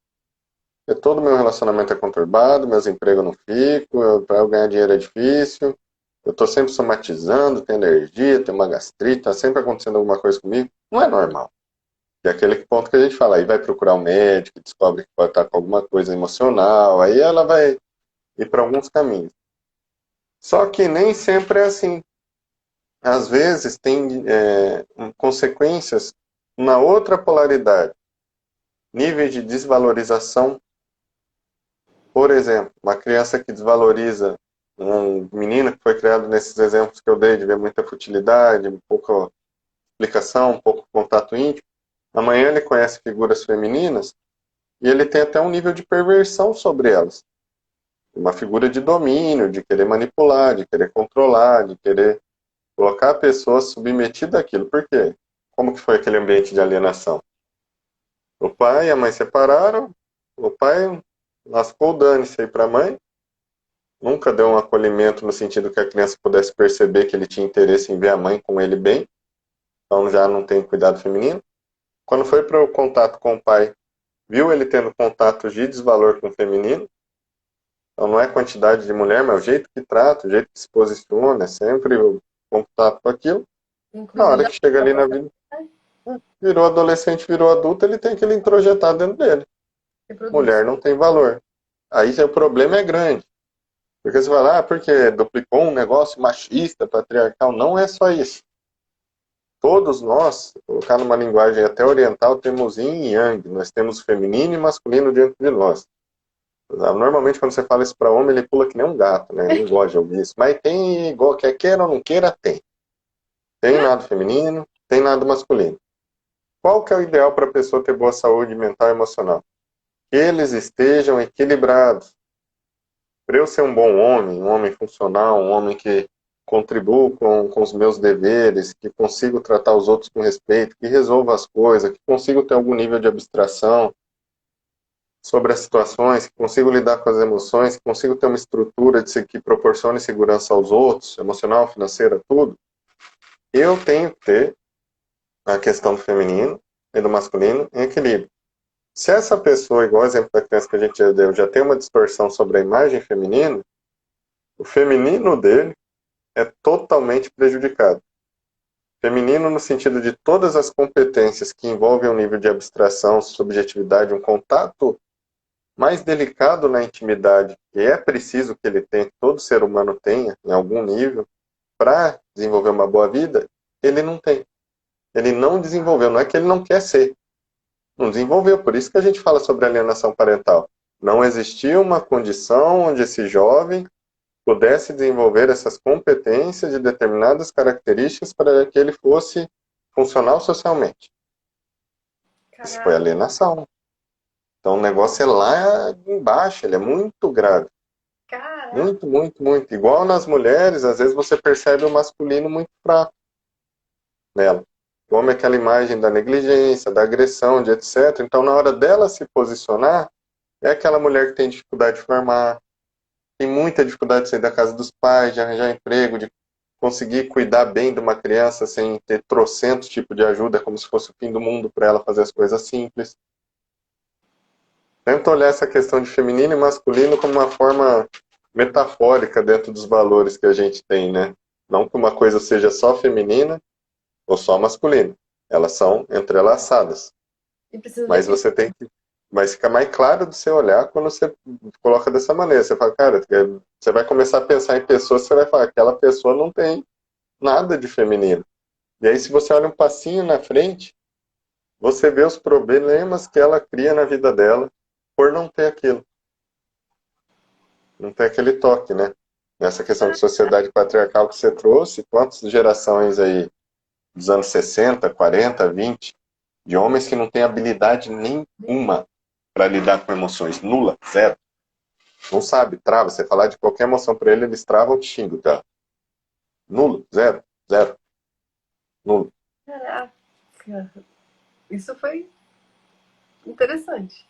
Porque todo meu relacionamento é conturbado, meus empregos eu não fico, para eu ganhar dinheiro é difícil, eu estou sempre somatizando, tenho alergia, tenho uma gastrite, está sempre acontecendo alguma coisa comigo. Não é normal. E é aquele ponto que a gente fala, aí vai procurar um médico, descobre que pode estar com alguma coisa emocional, aí ela vai ir para alguns caminhos. Só que nem sempre é assim. Às vezes tem consequências na outra polaridade. Níveis de desvalorização. Por exemplo, uma criança que desvaloriza um menino que foi criado nesses exemplos que eu dei, de ver muita futilidade, um pouco explicação, um pouco contato íntimo. Amanhã ele conhece figuras femininas e ele tem até um nível de perversão sobre elas. Uma figura de domínio, de querer manipular, de querer controlar, de querer colocar a pessoa submetida àquilo. Por quê? Como que foi aquele ambiente de alienação? O pai e a mãe separaram, o pai lascou o dane-se aí para a mãe, nunca deu um acolhimento no sentido que a criança pudesse perceber que ele tinha interesse em ver a mãe com ele bem, então já não tem cuidado feminino. Quando foi para o contato com o pai, viu ele tendo contato de desvalor com o feminino, então não é quantidade de mulher, mas o jeito que trata, o jeito que se posiciona, é sempre o contato com aquilo. Na Inclusive, hora já que chega ali na vida, virou adolescente, virou adulto, ele tem aquele introjetado dentro dele. reproduz. Mulher não tem valor. Aí o problema é grande. Porque você fala, porque duplicou um negócio machista, patriarcal. Não é só isso. Todos nós, colocar numa linguagem até oriental, temos yin e yang. Nós temos feminino e masculino dentro de nós. Normalmente, quando você fala isso para homem, ele pula que nem um gato, né? Não gosta de ouvir isso. Mas tem, igual quer queira ou não queira, tem. Tem lado feminino, tem lado masculino. Qual que é o ideal para a pessoa ter boa saúde mental e emocional? Que eles estejam equilibrados. Para eu ser um homem funcional, um homem que contribua com os meus deveres, que consigo tratar os outros com respeito, que resolva as coisas, que consigo ter algum nível de abstração sobre as situações, que consigo lidar com as emoções, que consigo ter uma estrutura que proporcione segurança aos outros, emocional, financeira, tudo, eu tenho que ter a questão do feminino e do masculino em equilíbrio. Se essa pessoa, igual o exemplo da criança que a gente já deu, já tem uma distorção sobre a imagem feminina, o feminino dele é totalmente prejudicado. Feminino no sentido de todas as competências que envolvem um nível de abstração, subjetividade, um contato mais delicado na intimidade, que é preciso que ele tenha, que todo ser humano tenha, em algum nível, para desenvolver uma boa vida, ele não tem. Ele não desenvolveu, não é que ele não quer ser. Não desenvolveu, por isso que a gente fala sobre alienação parental. Não existia uma condição onde esse jovem pudesse desenvolver essas competências de determinadas características para que ele fosse funcional socialmente. Isso foi Caraca, alienação. Então o negócio é lá embaixo, ele é muito grave. caraca. Muito, muito, muito. Igual nas mulheres, às vezes você percebe o masculino muito fraco nela. O homem é aquela imagem da negligência, da agressão, de etc. Então, na hora dela se posicionar, é aquela mulher que tem dificuldade de formar, tem muita dificuldade de sair da casa dos pais, de arranjar emprego, de conseguir cuidar bem de uma criança sem ter trocentos tipos de ajuda, como se fosse o fim do mundo para ela fazer as coisas simples. Tenta olhar essa questão de feminino e masculino como uma forma metafórica dentro dos valores que a gente tem, né? Não que uma coisa seja só feminina ou só masculina. Elas são entrelaçadas. E precisa de Mas você equilíbrio. tem que. Mas fica mais claro do seu olhar quando você coloca dessa maneira. Você fala, cara, você vai começar a pensar em pessoas, você vai falar, aquela pessoa não tem nada de feminino. E aí, se você olha um passinho na frente, você vê os problemas que ela cria na vida dela por não ter aquilo. Não ter aquele toque, né? Nessa questão de sociedade patriarcal que você trouxe, quantas gerações aí dos anos 60, 40, 20, de homens que não têm habilidade nenhuma para lidar com emoções, nula, zero. Não sabe, trava. Você falar de qualquer emoção para ele, eles travam, te xingam, tá? Nulo, zero, zero, nulo. Caraca. Isso foi interessante.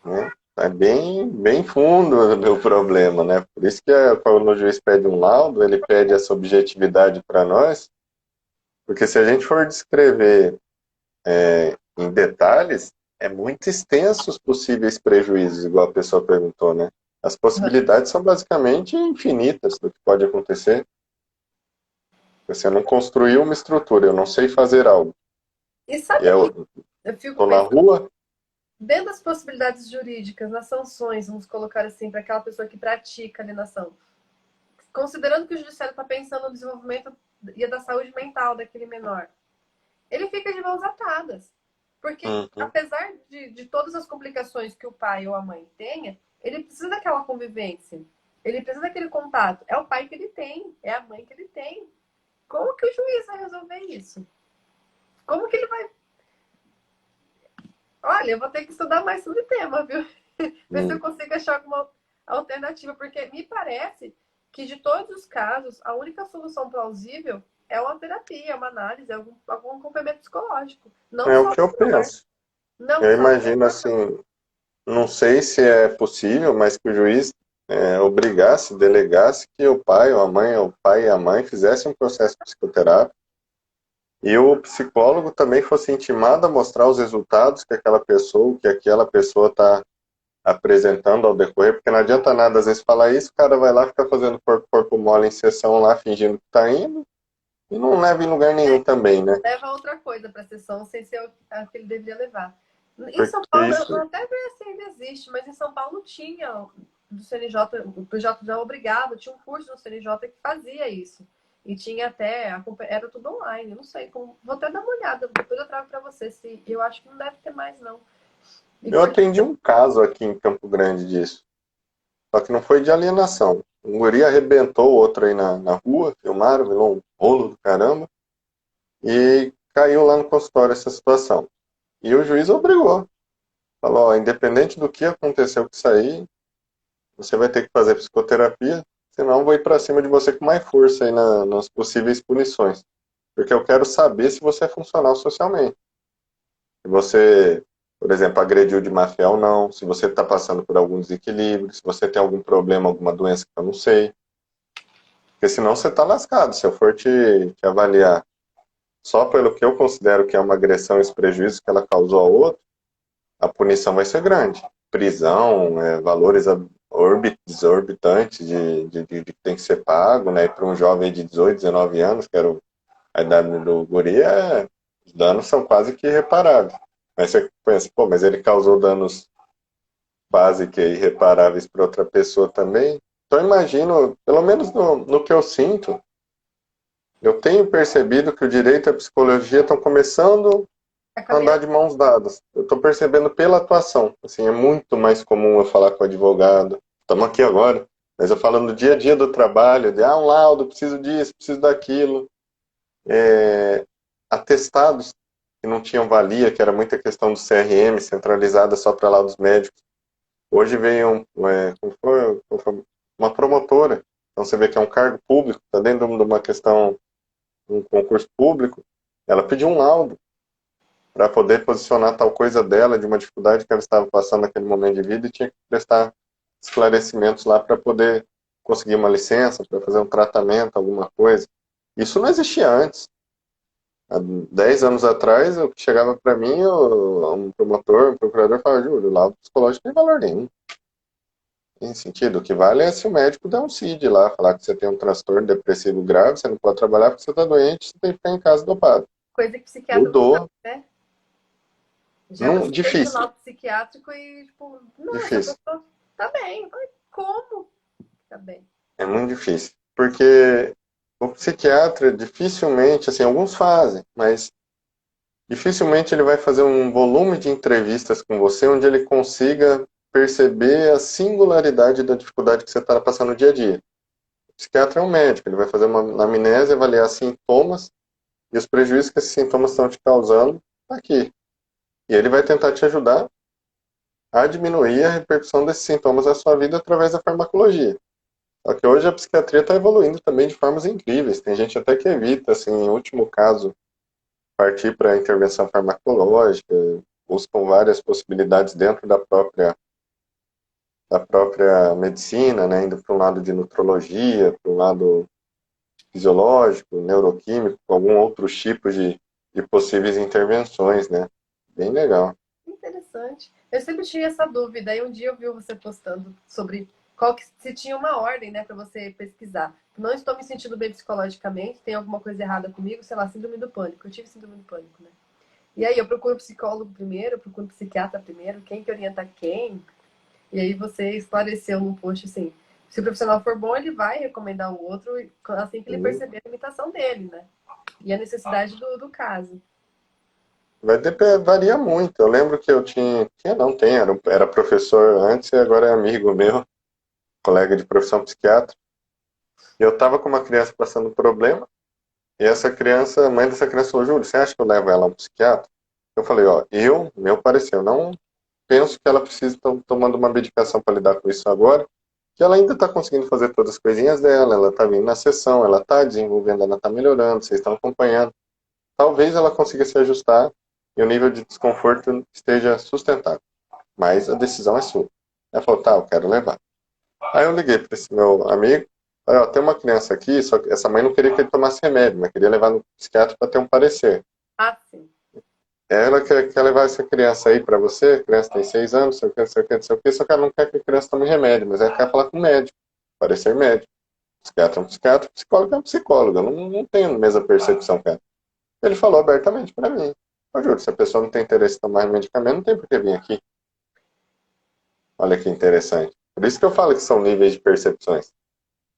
Né? É bem, bem fundo o problema, né? Por isso que quando o juiz pede um laudo, ele pede essa objetividade para nós, porque se a gente for descrever em detalhes, é muito extenso os possíveis prejuízos, igual a pessoa perguntou, né? As possibilidades são basicamente infinitas do que pode acontecer. Você não construiu uma estrutura, eu não sei fazer algo. E E sabe o que eu eu fico estou na pensando? rua, dentro das possibilidades jurídicas, nas sanções, vamos colocar assim, para aquela pessoa que pratica alienação, considerando que o judiciário está pensando no desenvolvimento e da saúde mental daquele menor, ele fica de mãos atadas. Porque, Uhum. apesar de todas as complicações que o pai ou a mãe tenha, ele precisa daquela convivência. Ele precisa daquele contato. É o pai que ele tem, é a mãe que ele tem. Como que o juiz vai resolver isso? Como que ele vai... Olha, eu vou ter que estudar mais sobre o tema, viu? Ver se eu Uhum. consigo achar alguma alternativa, porque me parece que de todos os casos, a única solução plausível é uma terapia, uma análise, algum acompanhamento psicológico. Não É o só que eu o menor. penso. Não Eu só o imagino menor, não. assim, não sei se é possível, mas que o juiz obrigasse, delegasse que o pai ou a mãe, ou o pai e a mãe fizessem um processo psicoterápico e o psicólogo também fosse intimado a mostrar os resultados que aquela pessoa está apresentando ao decorrer, porque não adianta nada às vezes falar isso, o cara vai lá ficar fazendo corpo mole em sessão lá, fingindo que está indo, e não leva em lugar nenhum também, né? Leva outra coisa para a sessão sem ser a que ele deveria levar. Em Porque São Paulo, eu isso, até ver se ainda existe, mas em São Paulo tinha do CNJ, o PJ já obrigava, tinha um curso do CNJ que fazia isso. E tinha até, era tudo online, não sei como. Vou até dar uma olhada, depois eu trago para você. Se, eu acho que não deve ter mais, não. E eu porque atendi um caso aqui em Campo Grande disso. Só que não foi de alienação. Um guri arrebentou o outro aí na rua, filmaram, virou um rolo do caramba, e caiu lá no consultório essa situação. E o juiz obrigou. Falou, ó, independente do que aconteceu com isso aí, você vai ter que fazer psicoterapia, senão eu vou ir para cima de você com mais força aí nas possíveis punições. Porque eu quero saber se você é funcional socialmente. Se você, por exemplo, agrediu de má fé ou não, se você está passando por algum desequilíbrio, se você tem algum problema, alguma doença que eu não sei. Porque senão você está lascado. Se eu for te avaliar só pelo que eu considero que é uma agressão e esse prejuízo que ela causou ao outro, a punição vai ser grande. Prisão, valores exorbitantes de que tem que ser pago, né? Para um jovem de 18, 19 anos, que era a idade do guri, os danos são quase que irreparáveis. Mas você pensa, pô, mas ele causou danos quase que irreparáveis para outra pessoa também. Então imagino, pelo menos no que eu sinto, eu tenho percebido que o direito e a psicologia estão começando a a andar caminhada de mãos dadas. Eu estou percebendo pela atuação. Assim, é muito mais comum eu falar com o advogado. Estamos aqui agora, mas eu falo no dia a dia do trabalho, de um laudo, preciso disso, preciso daquilo. Atestados que não tinham valia, que era muita questão do CRM, centralizada só para laudos médicos. Hoje veio como foi, uma promotora. Então você vê que é um cargo público, está dentro de uma questão, um concurso público. Ela pediu um laudo para poder posicionar tal coisa dela, de uma dificuldade que ela estava passando naquele momento de vida, e tinha que prestar esclarecimentos lá para poder conseguir uma licença, para fazer um tratamento, alguma coisa. Isso não existia antes. Há 10 anos atrás, eu chegava para mim, um promotor, um procurador, falava, Júlio, o laudo psicológico não tem valor nenhum. Tem sentido. O que vale é se o médico der um CID lá, falar que você tem um transtorno depressivo grave, você não pode trabalhar porque você está doente, você tem que ficar em casa dopado. coisa que psiquiatra não faz, Mudou. né? Já Não, você fez o difícil. laudo psiquiátrico e, tipo, não, essa Difícil. pessoa tá bem. Mas como? Tá bem. É muito difícil. Porque o psiquiatra dificilmente, assim, alguns fazem, mas dificilmente ele vai fazer um volume de entrevistas com você onde ele consiga perceber a singularidade da dificuldade que você está passando no dia a dia. O psiquiatra é um médico, ele vai fazer uma anamnese, avaliar sintomas e os prejuízos que esses sintomas estão te causando aqui. E ele vai tentar te ajudar a diminuir a repercussão desses sintomas na sua vida através da farmacologia. Só que hoje a psiquiatria está evoluindo também de formas incríveis. Tem gente até que evita, assim, em último caso, partir para a intervenção farmacológica, buscam várias possibilidades dentro da própria medicina, né, indo para um lado de nutrologia, para um lado fisiológico, neuroquímico, com algum outros tipos de possíveis intervenções, né? Bem legal. Interessante. Eu sempre tinha essa dúvida. Aí um dia eu vi você postando sobre qual que se tinha uma ordem, né, para você pesquisar. Não estou me sentindo bem psicologicamente, tem alguma coisa errada comigo, sei lá, síndrome do pânico. Eu tive síndrome do pânico, né? E aí, eu procuro psicólogo primeiro, eu procuro psiquiatra primeiro, quem que orienta quem. E aí você esclareceu no post assim, se o profissional for bom, ele vai recomendar o outro assim que ele perceber a limitação dele, né? E a necessidade do caso. Varia muito. Eu lembro que eu tinha não tem, era professor antes e agora é amigo meu, colega de profissão psiquiatra. E eu estava com uma criança passando problema, e essa criança, a mãe dessa criança falou, Júlio, você acha que eu levo ela a um psiquiatra? Eu falei, ó, meu parecer, eu não penso que ela precise estar tomando uma medicação para lidar com isso agora, que ela ainda está conseguindo fazer todas as coisinhas dela, ela está vindo na sessão, ela está desenvolvendo, ela está melhorando, vocês estão acompanhando. Talvez ela consiga se ajustar e o nível de desconforto esteja sustentável, mas a decisão é sua. Ela falou, tá, eu quero levar. Aí eu liguei para esse meu amigo, falei, ó, tem uma criança aqui, só que essa mãe não queria que ele tomasse remédio, mas queria levar no psiquiatra para ter um parecer. Ah, sim. Ela quer levar essa criança aí para você, a criança tem 6 anos, sei o que, não sei o que, não sei o que, só que ela não quer que a criança tome remédio, mas ela quer falar com o médico, parecer médico. Psiquiatra é um psiquiatra, psicólogo é um psicólogo, eu não tenho a mesma percepção que ela. Ele falou abertamente para mim, ô Júlio, se a pessoa não tem interesse em tomar medicamento, não tem por que vir aqui. Olha que interessante. Por isso que eu falo que são níveis de percepções.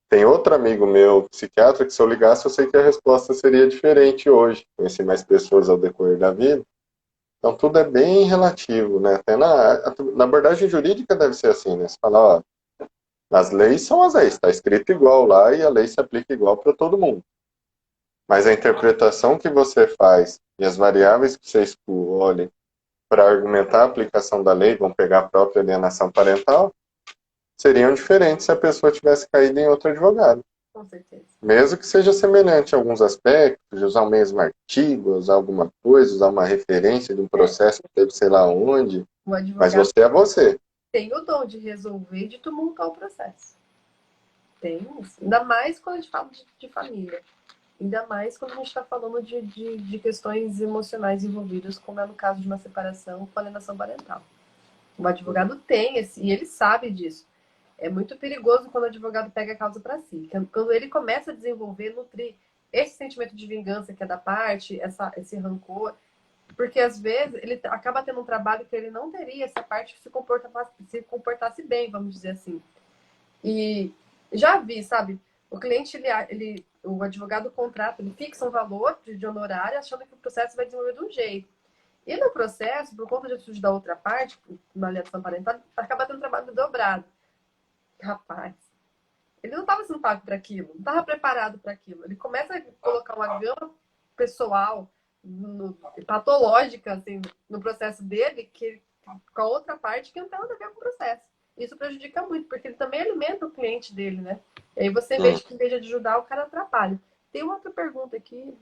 Tem outro amigo meu, psiquiatra, que se eu ligasse, eu sei que a resposta seria diferente hoje. Conheci mais pessoas ao decorrer da vida. Então, tudo é bem relativo, né? Até na abordagem jurídica deve ser assim, né? Você fala, ó, as leis são as leis, está escrito igual lá e a lei se aplica igual para todo mundo. Mas a interpretação que você faz e as variáveis que você escolhe para argumentar a aplicação da lei, vão pegar a própria alienação parental, seriam diferentes se a pessoa tivesse caído em outro advogado. Com certeza. Mesmo que seja semelhante em alguns aspectos, de usar o mesmo artigo, usar alguma coisa, usar uma referência de um processo que teve sei lá onde, O mas advogado você é você. tem o dom de resolver e de tumultuar o processo. Tem isso. Ainda mais quando a gente fala de família. Ainda mais quando a gente está falando de questões emocionais envolvidas, como é no caso de uma separação com alienação parental. O advogado tem esse, e ele sabe disso. É muito perigoso quando o advogado pega a causa para si. Quando ele começa a desenvolver, nutrir esse sentimento de vingança que é da parte, esse rancor, porque às vezes ele acaba tendo um trabalho que ele não teria se a parte se comportasse bem, vamos dizer assim. E já vi, sabe? O cliente, o advogado contrata, ele fixa um valor de honorário achando que o processo vai desenvolver de um jeito. E no processo, por conta de atitude da outra parte, na alienação parental, acaba tendo trabalho dobrado. Rapaz, ele não estava sendo pago para aquilo, não estava preparado para aquilo. Ele começa a colocar uma gama pessoal, patológica, assim, no processo dele, que, com a outra parte que não tem nada a ver com o processo. Isso prejudica muito, porque ele também alimenta o cliente dele, né? E aí você, em vez de ajudar, o cara atrapalha. Tem uma outra pergunta aqui,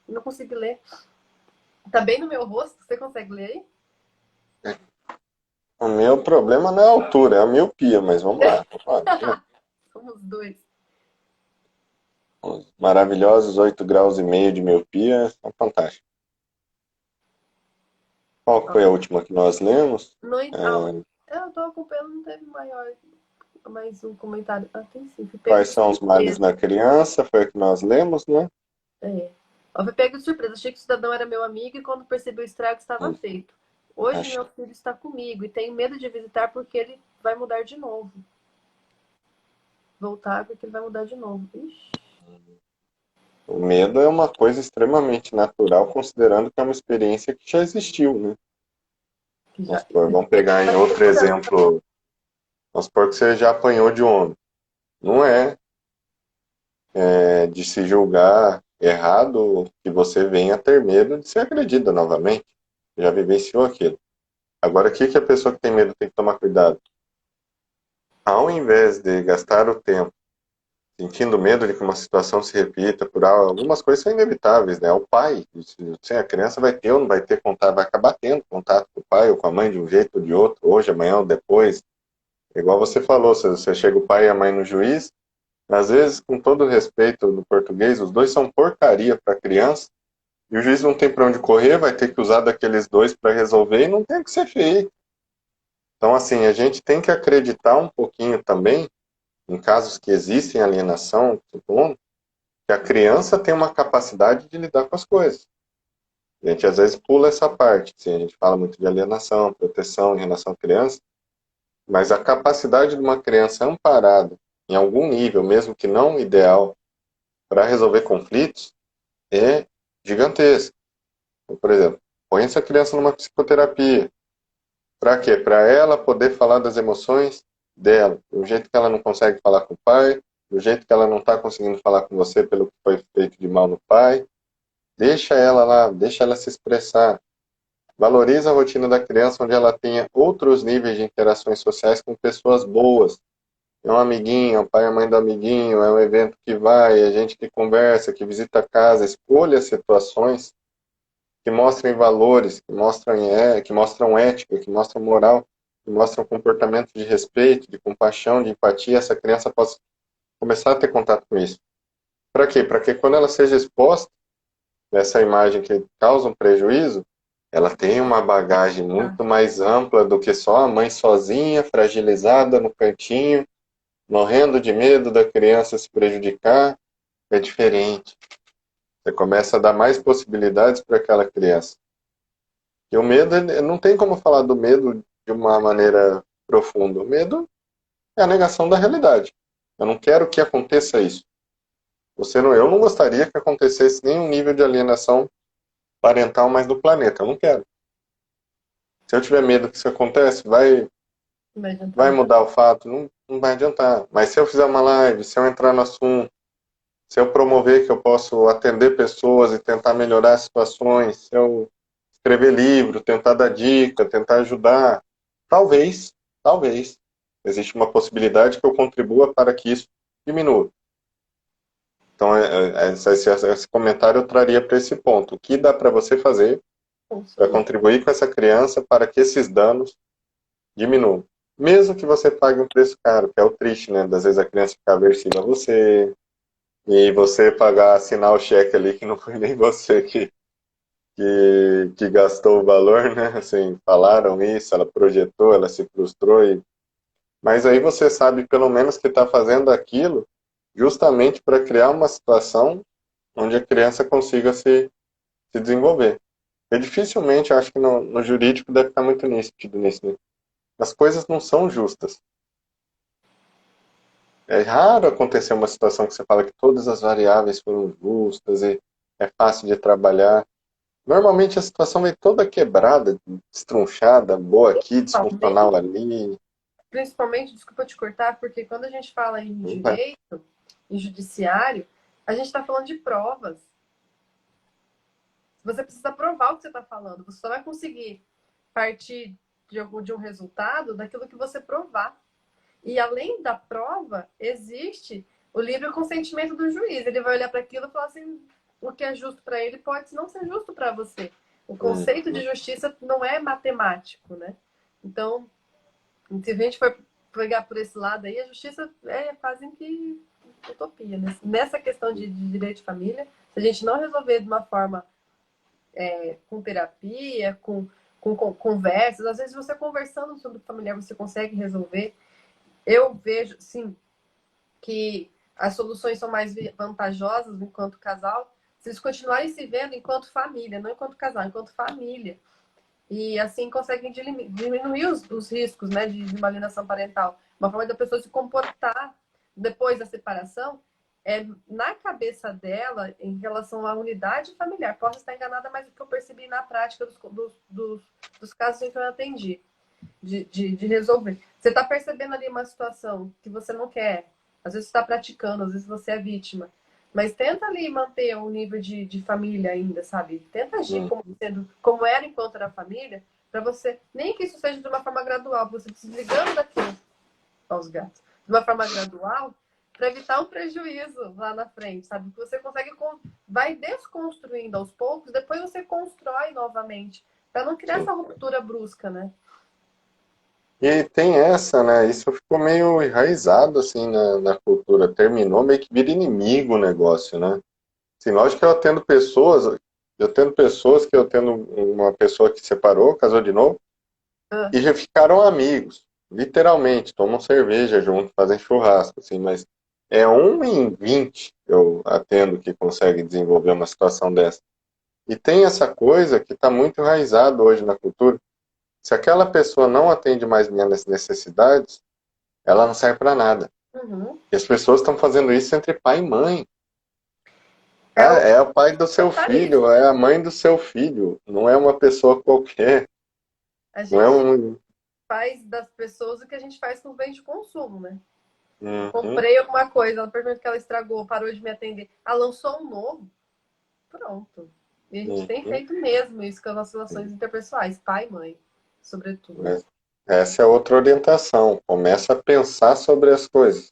não consegui ler. Tá bem no meu rosto, você consegue ler aí? O meu problema não é a altura, é a miopia, mas vamos lá. Somos dois. Os maravilhosos 8,5 graus de miopia, são fantásticos. Qual que foi a última que nós lemos? No, eu tô acompanhando, não teve mais um comentário. Ah, tem sim. Quais são os males na criança? Foi a que nós lemos, né? É. Eu fui pego de surpresa. Achei que o cidadão era meu amigo e quando percebi o estrago estava feito. Hoje meu filho está comigo e tenho medo de visitar porque ele vai mudar de novo. Voltar porque ele vai mudar de novo. Ixi. O medo é uma coisa extremamente natural, considerando que é uma experiência que já existiu, né? Vamos pegar em outro exemplo. Vamos supor que você já apanhou de homem. Não é de se julgar errado que você venha ter medo de ser agredida novamente. Já vivenciou aquilo. Agora, o que a pessoa que tem medo tem que tomar cuidado? Ao invés de gastar o tempo sentindo medo de que uma situação se repita por algumas coisas são inevitáveis, né? O pai, se a criança vai ter ou não vai ter contato, vai acabar tendo contato com o pai ou com a mãe de um jeito ou de outro, hoje, amanhã ou depois. Igual você falou, se você chega o pai e a mãe no juiz, às vezes, com todo o respeito no português, os dois são porcaria para a criança, e o juiz não tem para onde correr, vai ter que usar daqueles dois para resolver e não tem o que ser feito. Então, assim, a gente tem que acreditar um pouquinho também, em casos que existem alienação, supondo, que a criança tem uma capacidade de lidar com as coisas. A gente às vezes pula essa parte, assim, a gente fala muito de alienação, proteção em relação à criança, mas a capacidade de uma criança amparada em algum nível, mesmo que não ideal, para resolver conflitos, é gigantesca. Então, por exemplo, põe essa criança numa psicoterapia. Para quê? Para ela poder falar das emoções dela, do jeito que ela não consegue falar com o pai, do jeito que ela não está conseguindo falar com você pelo que foi feito de mal no pai. Deixa ela lá, deixa ela se expressar. Valoriza a rotina da criança onde ela tenha outros níveis de interações sociais com pessoas boas. É um amiguinho, é o pai e a mãe do amiguinho, é um evento que vai, é gente que conversa, que visita a casa, escolha situações que mostrem valores, que mostram ética, que mostram moral, que mostram comportamento de respeito, de compaixão, de empatia, essa criança possa começar a ter contato com isso. Para quê? Para que quando ela seja exposta nessa imagem que causa um prejuízo, ela tenha uma bagagem muito mais ampla do que só a mãe sozinha, fragilizada no cantinho, morrendo de medo da criança se prejudicar. É diferente. Você começa a dar mais possibilidades para aquela criança. E o medo, não tem como falar do medo de uma maneira profunda. O medo é a negação da realidade. Eu não quero que aconteça isso. Eu não gostaria que acontecesse nenhum nível de alienação parental mais do planeta. Eu não quero. Se eu tiver medo que isso acontece, vai mudar o fato? Não, não vai adiantar. Mas se eu fizer uma live, se eu entrar no assunto, se eu promover que eu posso atender pessoas e tentar melhorar situações, se eu escrever livro, tentar dar dica, tentar ajudar, talvez, existe uma possibilidade que eu contribua para que isso diminua. Então, esse comentário eu traria para esse ponto. O que dá para você fazer para contribuir com essa criança para que esses danos diminuam? Mesmo que você pague um preço caro, que é o triste, né? Às vezes a criança fica aversiva a você, e você pagar, assinar o cheque ali que não foi nem você que gastou o valor, né? Assim, falaram isso, ela projetou, ela se frustrou, mas aí você sabe pelo menos que está fazendo aquilo justamente para criar uma situação onde a criança consiga se desenvolver. E dificilmente, eu acho que no jurídico deve estar muito nítido nisso, né? As coisas não são justas. É raro acontecer uma situação que você fala que todas as variáveis foram justas e é fácil de trabalhar. Normalmente a situação vem toda quebrada, estrunchada, boa aqui, disfuncional ali. Principalmente, desculpa te cortar, porque quando a gente fala em Uhum. direito, em judiciário, a gente está falando de provas. Você precisa provar o que você está falando. Você só vai conseguir partir de um resultado daquilo que você provar. E além da prova, existe o livre consentimento do juiz. Ele vai olhar para aquilo e falar assim: o que é justo para ele pode não ser justo para você. O conceito de justiça não é matemático, né? Então, se a gente for pegar por esse lado aí, a justiça é quase que utopia. Né? Nessa questão de direito de família, se a gente não resolver de uma forma com terapia, com conversas, às vezes você conversando sobre o familiar, você consegue resolver. Eu vejo, sim, que as soluções são mais vantajosas enquanto casal, se eles continuarem se vendo enquanto família, não enquanto casal, enquanto família. E assim conseguem diminuir os riscos, né, de uma alienação parental. Uma forma da pessoa se comportar depois da separação é na cabeça dela em relação à unidade familiar. Posso estar enganada, mas o que eu percebi na prática dos casos em que eu atendi, de resolver. Você está percebendo ali uma situação que você não quer, às vezes você está praticando, às vezes você é vítima. Mas tenta ali manter um nível de família ainda, sabe? Tenta agir como era enquanto era família, para você, nem que isso seja de uma forma gradual, você se desligando daquilo, aos gatos, de uma forma gradual, para evitar um prejuízo lá na frente, sabe? Que você consegue, vai desconstruindo aos poucos, depois você constrói novamente, para não criar essa ruptura brusca, né? E tem essa, né? Isso ficou meio enraizado assim na cultura. Terminou meio que vira inimigo o negócio, né? Assim, lógico que eu tendo pessoas que eu tendo uma pessoa que separou, casou de novo, Ah, e já ficaram amigos. Literalmente, tomam cerveja junto, fazem churrasco, assim, mas é 1 em 20 eu atendo que consegue desenvolver uma situação dessa. E tem essa coisa que está muito enraizado hoje na cultura. Se aquela pessoa não atende mais minhas necessidades, ela não serve para nada. Uhum. E as pessoas estão fazendo isso entre pai e mãe. É Ah, o é o pai do seu totalitarismo. filho, é a mãe do seu filho. Não é uma pessoa qualquer. A Não é gente um. faz das pessoas o que a gente faz com os bens de consumo, né? Uhum, Comprei alguma coisa, ela pergunta que ela estragou, parou de me atender. Ah, lançou um novo? Pronto. E a gente tem uhum. feito mesmo isso com as nossas relações interpessoais, pai e mãe, sobretudo. É. Essa é outra orientação. Começa a pensar sobre as coisas.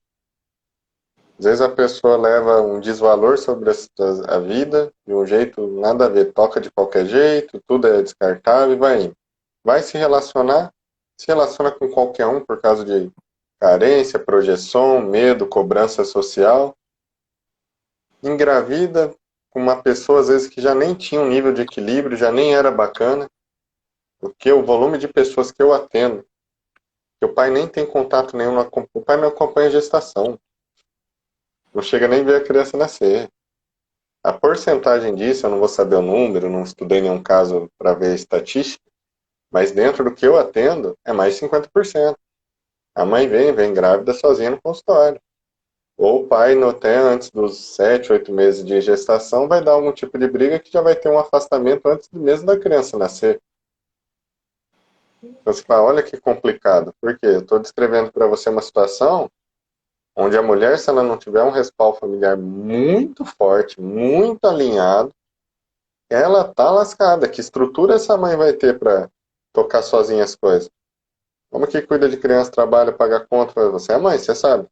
Às vezes a pessoa leva um desvalor sobre a vida, de um jeito nada a ver, toca de qualquer jeito, tudo é descartável e vai indo. Vai se relaciona com qualquer um por causa de carência, projeção, medo, cobrança social. Engravida com uma pessoa, às vezes, que já nem tinha um nível de equilíbrio, já nem era bacana, porque o volume de pessoas que eu atendo, que o pai nem tem contato nenhum, o pai não acompanha a gestação, não chega nem a ver a criança nascer. A porcentagem disso, eu não vou saber o número, não estudei nenhum caso para ver a estatística, mas dentro do que eu atendo, é mais de 50%. A mãe vem grávida sozinha no consultório. Ou o pai, até antes dos 7, 8 meses de gestação, vai dar algum tipo de briga que já vai ter um afastamento antes mesmo da criança nascer. Então você fala, olha que complicado. Por quê? Eu estou descrevendo para você uma situação onde a mulher, se ela não tiver um respaldo familiar muito forte, muito alinhado, ela tá lascada. Que estrutura essa mãe vai ter para tocar sozinha as coisas? Como que cuida de criança, trabalha, paga conta? Você é mãe, você sabe.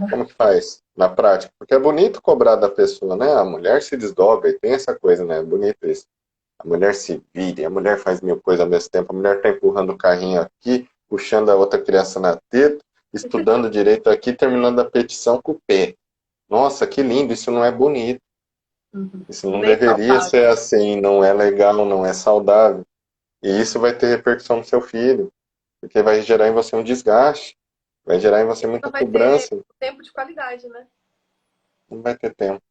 Como que faz na prática? Porque é bonito cobrar da pessoa, né? A mulher se desdobra e tem essa coisa, né? É bonito isso. A mulher se vira, a mulher faz mil coisas ao mesmo tempo. A mulher tá empurrando o carrinho aqui, puxando a outra criança na teta, estudando direito aqui, terminando a petição com o pé. Nossa, que lindo, isso não é bonito. Uhum. Isso não Nem deveria ser saudável. assim, não é legal, não é saudável. E isso vai ter repercussão no seu filho, porque vai gerar em você um desgaste, vai gerar em você muita Não vai ter cobrança, tempo de qualidade, né? não vai ter tempo.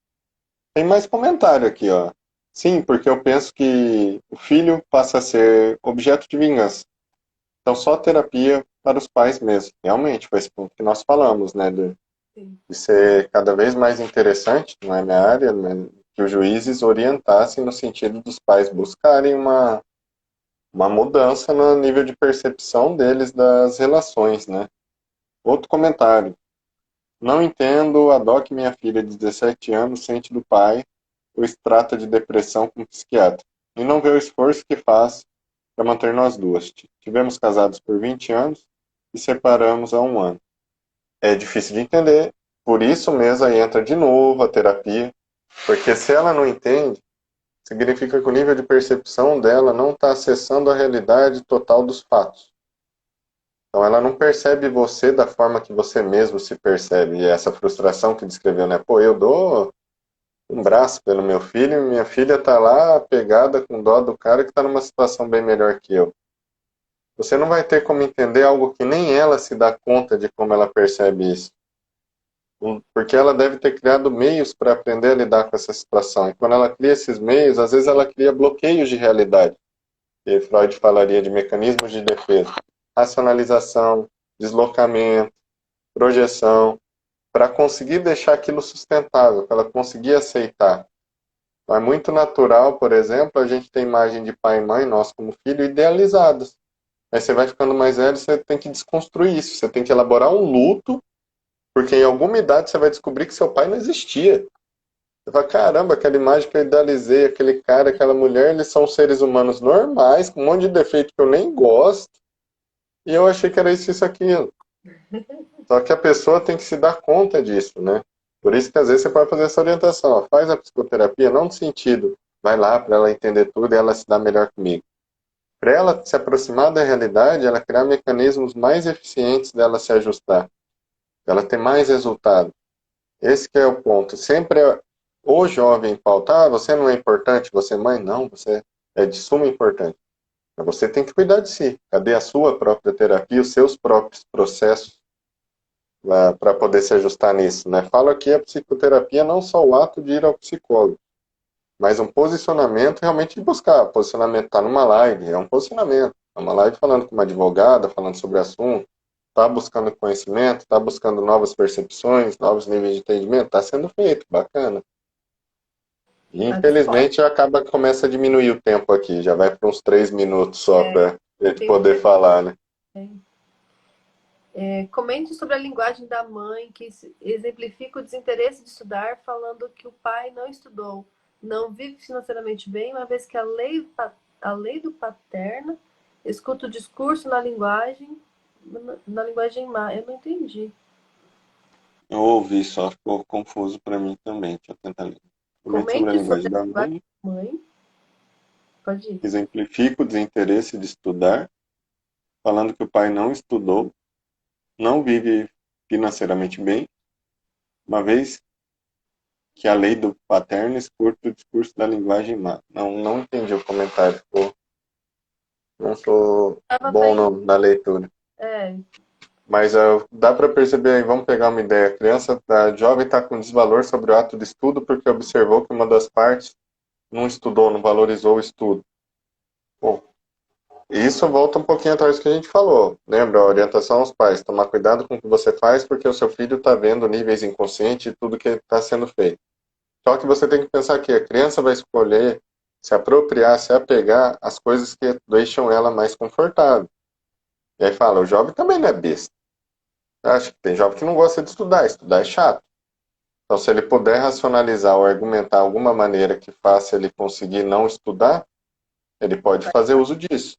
Tem mais comentário aqui, ó. Sim, porque eu penso que o filho passa a ser objeto de vingança. Então, só terapia para os pais mesmo. Realmente, foi esse ponto que nós falamos, né? Sim. De ser cada vez mais interessante, não é minha área, né, que os juízes orientassem no sentido dos pais buscarem uma mudança no nível de percepção deles das relações, né? Outro comentário. Não entendo a dó que minha filha de 17 anos sente do pai, pois trata de depressão com psiquiatra. E não vê o esforço que faz para manter nós duas. Tivemos casados por 20 anos e separamos há um ano. É difícil de entender, por isso mesmo aí entra de novo a terapia, porque se ela não entende, significa que o nível de percepção dela não está acessando a realidade total dos fatos. Então ela não percebe você da forma que você mesmo se percebe. E essa frustração que descreveu, né? Pô, eu dou um braço pelo meu filho e minha filha tá lá pegada com dó do cara que está numa situação bem melhor que eu. Você não vai ter como entender algo que nem ela se dá conta de como ela percebe isso. Porque ela deve ter criado meios para aprender a lidar com essa situação. E quando ela cria esses meios, às vezes ela cria bloqueios de realidade. E Freud falaria de mecanismos de defesa. Racionalização, deslocamento, projeção, para conseguir deixar aquilo sustentável, para ela conseguir aceitar. Então, é muito natural, por exemplo, a gente ter imagem de pai e mãe, nós como filho, idealizadas. Aí você vai ficando mais velho, você tem que desconstruir isso, você tem que elaborar um luto, porque em alguma idade você vai descobrir que seu pai não existia. Você fala, caramba, aquela imagem que eu idealizei, aquele cara, aquela mulher, eles são seres humanos normais, com um monte de defeito que eu nem gosto, e eu achei que era isso, aquilo. Só que a pessoa tem que se dar conta disso, né? Por isso que às vezes você pode fazer essa orientação, ó, faz a psicoterapia, não no sentido, vai lá para ela entender tudo e ela se dá melhor comigo. Para ela se aproximar da realidade, ela criar mecanismos mais eficientes dela se ajustar, ela ter mais resultado. Esse que é o ponto. Sempre o jovem pautar, você não é importante, você é mãe, não, você é de suma importância. Mas você tem que cuidar de si. Cadê a sua própria terapia, os seus próprios processos para poder se ajustar nisso, né? Falo aqui a psicoterapia não só o ato de ir ao psicólogo, mas um posicionamento realmente de buscar. Posicionamento está numa live, é um posicionamento. É uma live falando com uma advogada, falando sobre o assunto, está buscando conhecimento, está buscando novas percepções, novos níveis de entendimento, está sendo feito, bacana. E, Tá disposta. infelizmente, acaba que começa a diminuir o tempo aqui, já vai para uns 3 minutos só É, para a eu gente tenho poder falar, né? Comente sobre a linguagem da mãe que exemplifica o desinteresse de estudar, falando que o pai não estudou, não vive financeiramente bem, uma vez que a lei do paterno escuta o discurso na linguagem má. Eu não entendi. Eu ouvi só, ficou confuso para mim também. Deixa eu tentar ler. Comente sobre a Comente sobre linguagem a da linguagem mãe, da mãe. Pode ir. que exemplifica o desinteresse de estudar, falando que o pai não estudou, não vive financeiramente bem, uma vez que a lei do paterno escuta o discurso da linguagem má. Não entendi o comentário, não sou Tava bom bem. na leitura. É, Mas dá para perceber aí, vamos pegar uma ideia. A jovem está com desvalor sobre o ato de estudo porque observou que uma das partes não estudou, não valorizou o estudo. Bom, isso volta um pouquinho atrás do que a gente falou. Lembra? A orientação aos pais, tomar cuidado com o que você faz porque o seu filho está vendo níveis inconscientes de tudo que está sendo feito. Só que você tem que pensar que a criança vai escolher se apropriar, se apegar às coisas que deixam ela mais confortável. E aí fala, o jovem também não é besta. Acho que tem jovem que não gosta de estudar é chato. Então, se ele puder racionalizar ou argumentar alguma maneira que faça ele conseguir não estudar, ele pode fazer uso disso.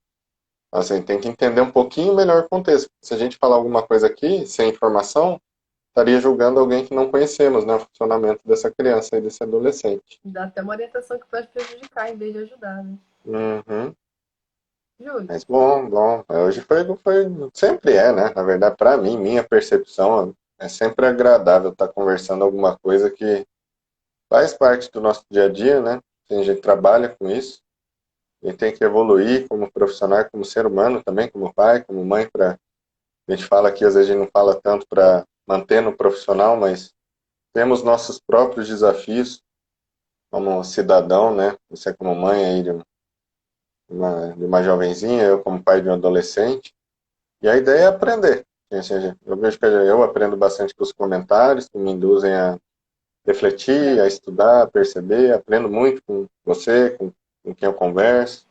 Então, assim, tem que entender um pouquinho melhor o contexto. Se a gente falar alguma coisa aqui, sem informação, estaria julgando alguém que não conhecemos, né, o funcionamento dessa criança e desse adolescente. dá até uma orientação que pode prejudicar em vez de ajudar, né? Uhum. Júlio, Mas bom. Hoje sempre é, né? Na verdade, para mim, minha percepção é sempre agradável estar conversando alguma coisa que faz parte do nosso dia a dia, né? A gente trabalha com isso. A gente tem que evoluir como profissional, como ser humano também, como pai, como mãe, para a gente fala aqui, às vezes a gente não fala tanto para manter no profissional, mas temos nossos próprios desafios como cidadão, né? Você como mãe aí de uma jovenzinha, eu como pai de um adolescente. E a ideia é aprender. Assim, eu vejo que eu aprendo bastante com os comentários, que me induzem a refletir, a estudar, a perceber. Aprendo muito com você, com quem eu converso.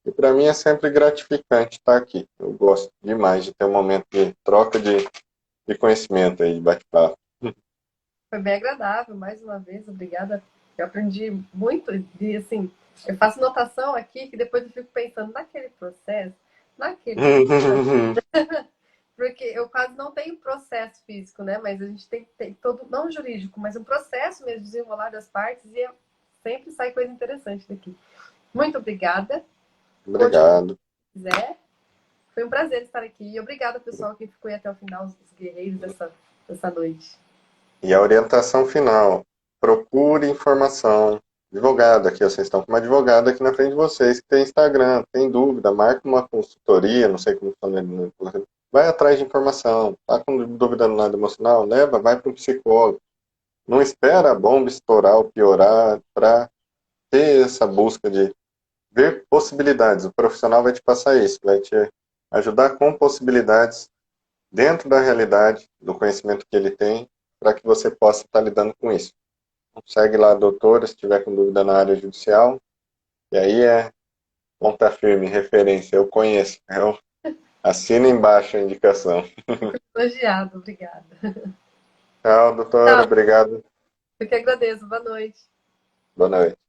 E para mim é sempre gratificante estar aqui. Eu gosto demais de ter um momento de troca de conhecimento aí, de bate-papo. foi bem agradável, mais uma vez, obrigada. Eu aprendi muito e, assim, eu faço notação aqui que depois eu fico pensando naquele processo, porque eu quase não tenho processo físico, né? Mas a gente tem todo, não jurídico, mas um processo mesmo, desenrolar das partes e sempre sai coisa interessante daqui. Muito obrigada. Conte quando Obrigado. quiser. Foi um prazer estar aqui. E obrigada, pessoal, que ficou aí até o final, os guerreiros dessa noite. E a orientação final, procure informação. Advogado aqui, vocês estão com uma advogada aqui na frente de vocês, que tem Instagram, tem dúvida, marca uma consultoria, não sei como funciona, vai atrás de informação. Tá com dúvida no lado emocional? Leva, vai para um psicólogo. Não espera a bomba estourar ou piorar para ter essa busca de ver possibilidades. O profissional vai te passar isso, vai te ajudar com possibilidades dentro da realidade, do conhecimento que ele tem, para que você possa estar lidando com isso. Então, segue lá a doutora, se tiver com dúvida na área judicial, e aí é ponta firme, referência, eu conheço. Eu assino embaixo a indicação. Elogiado, obrigada. Tchau, doutora, Tchau, obrigado. eu que agradeço. Boa noite. Boa noite.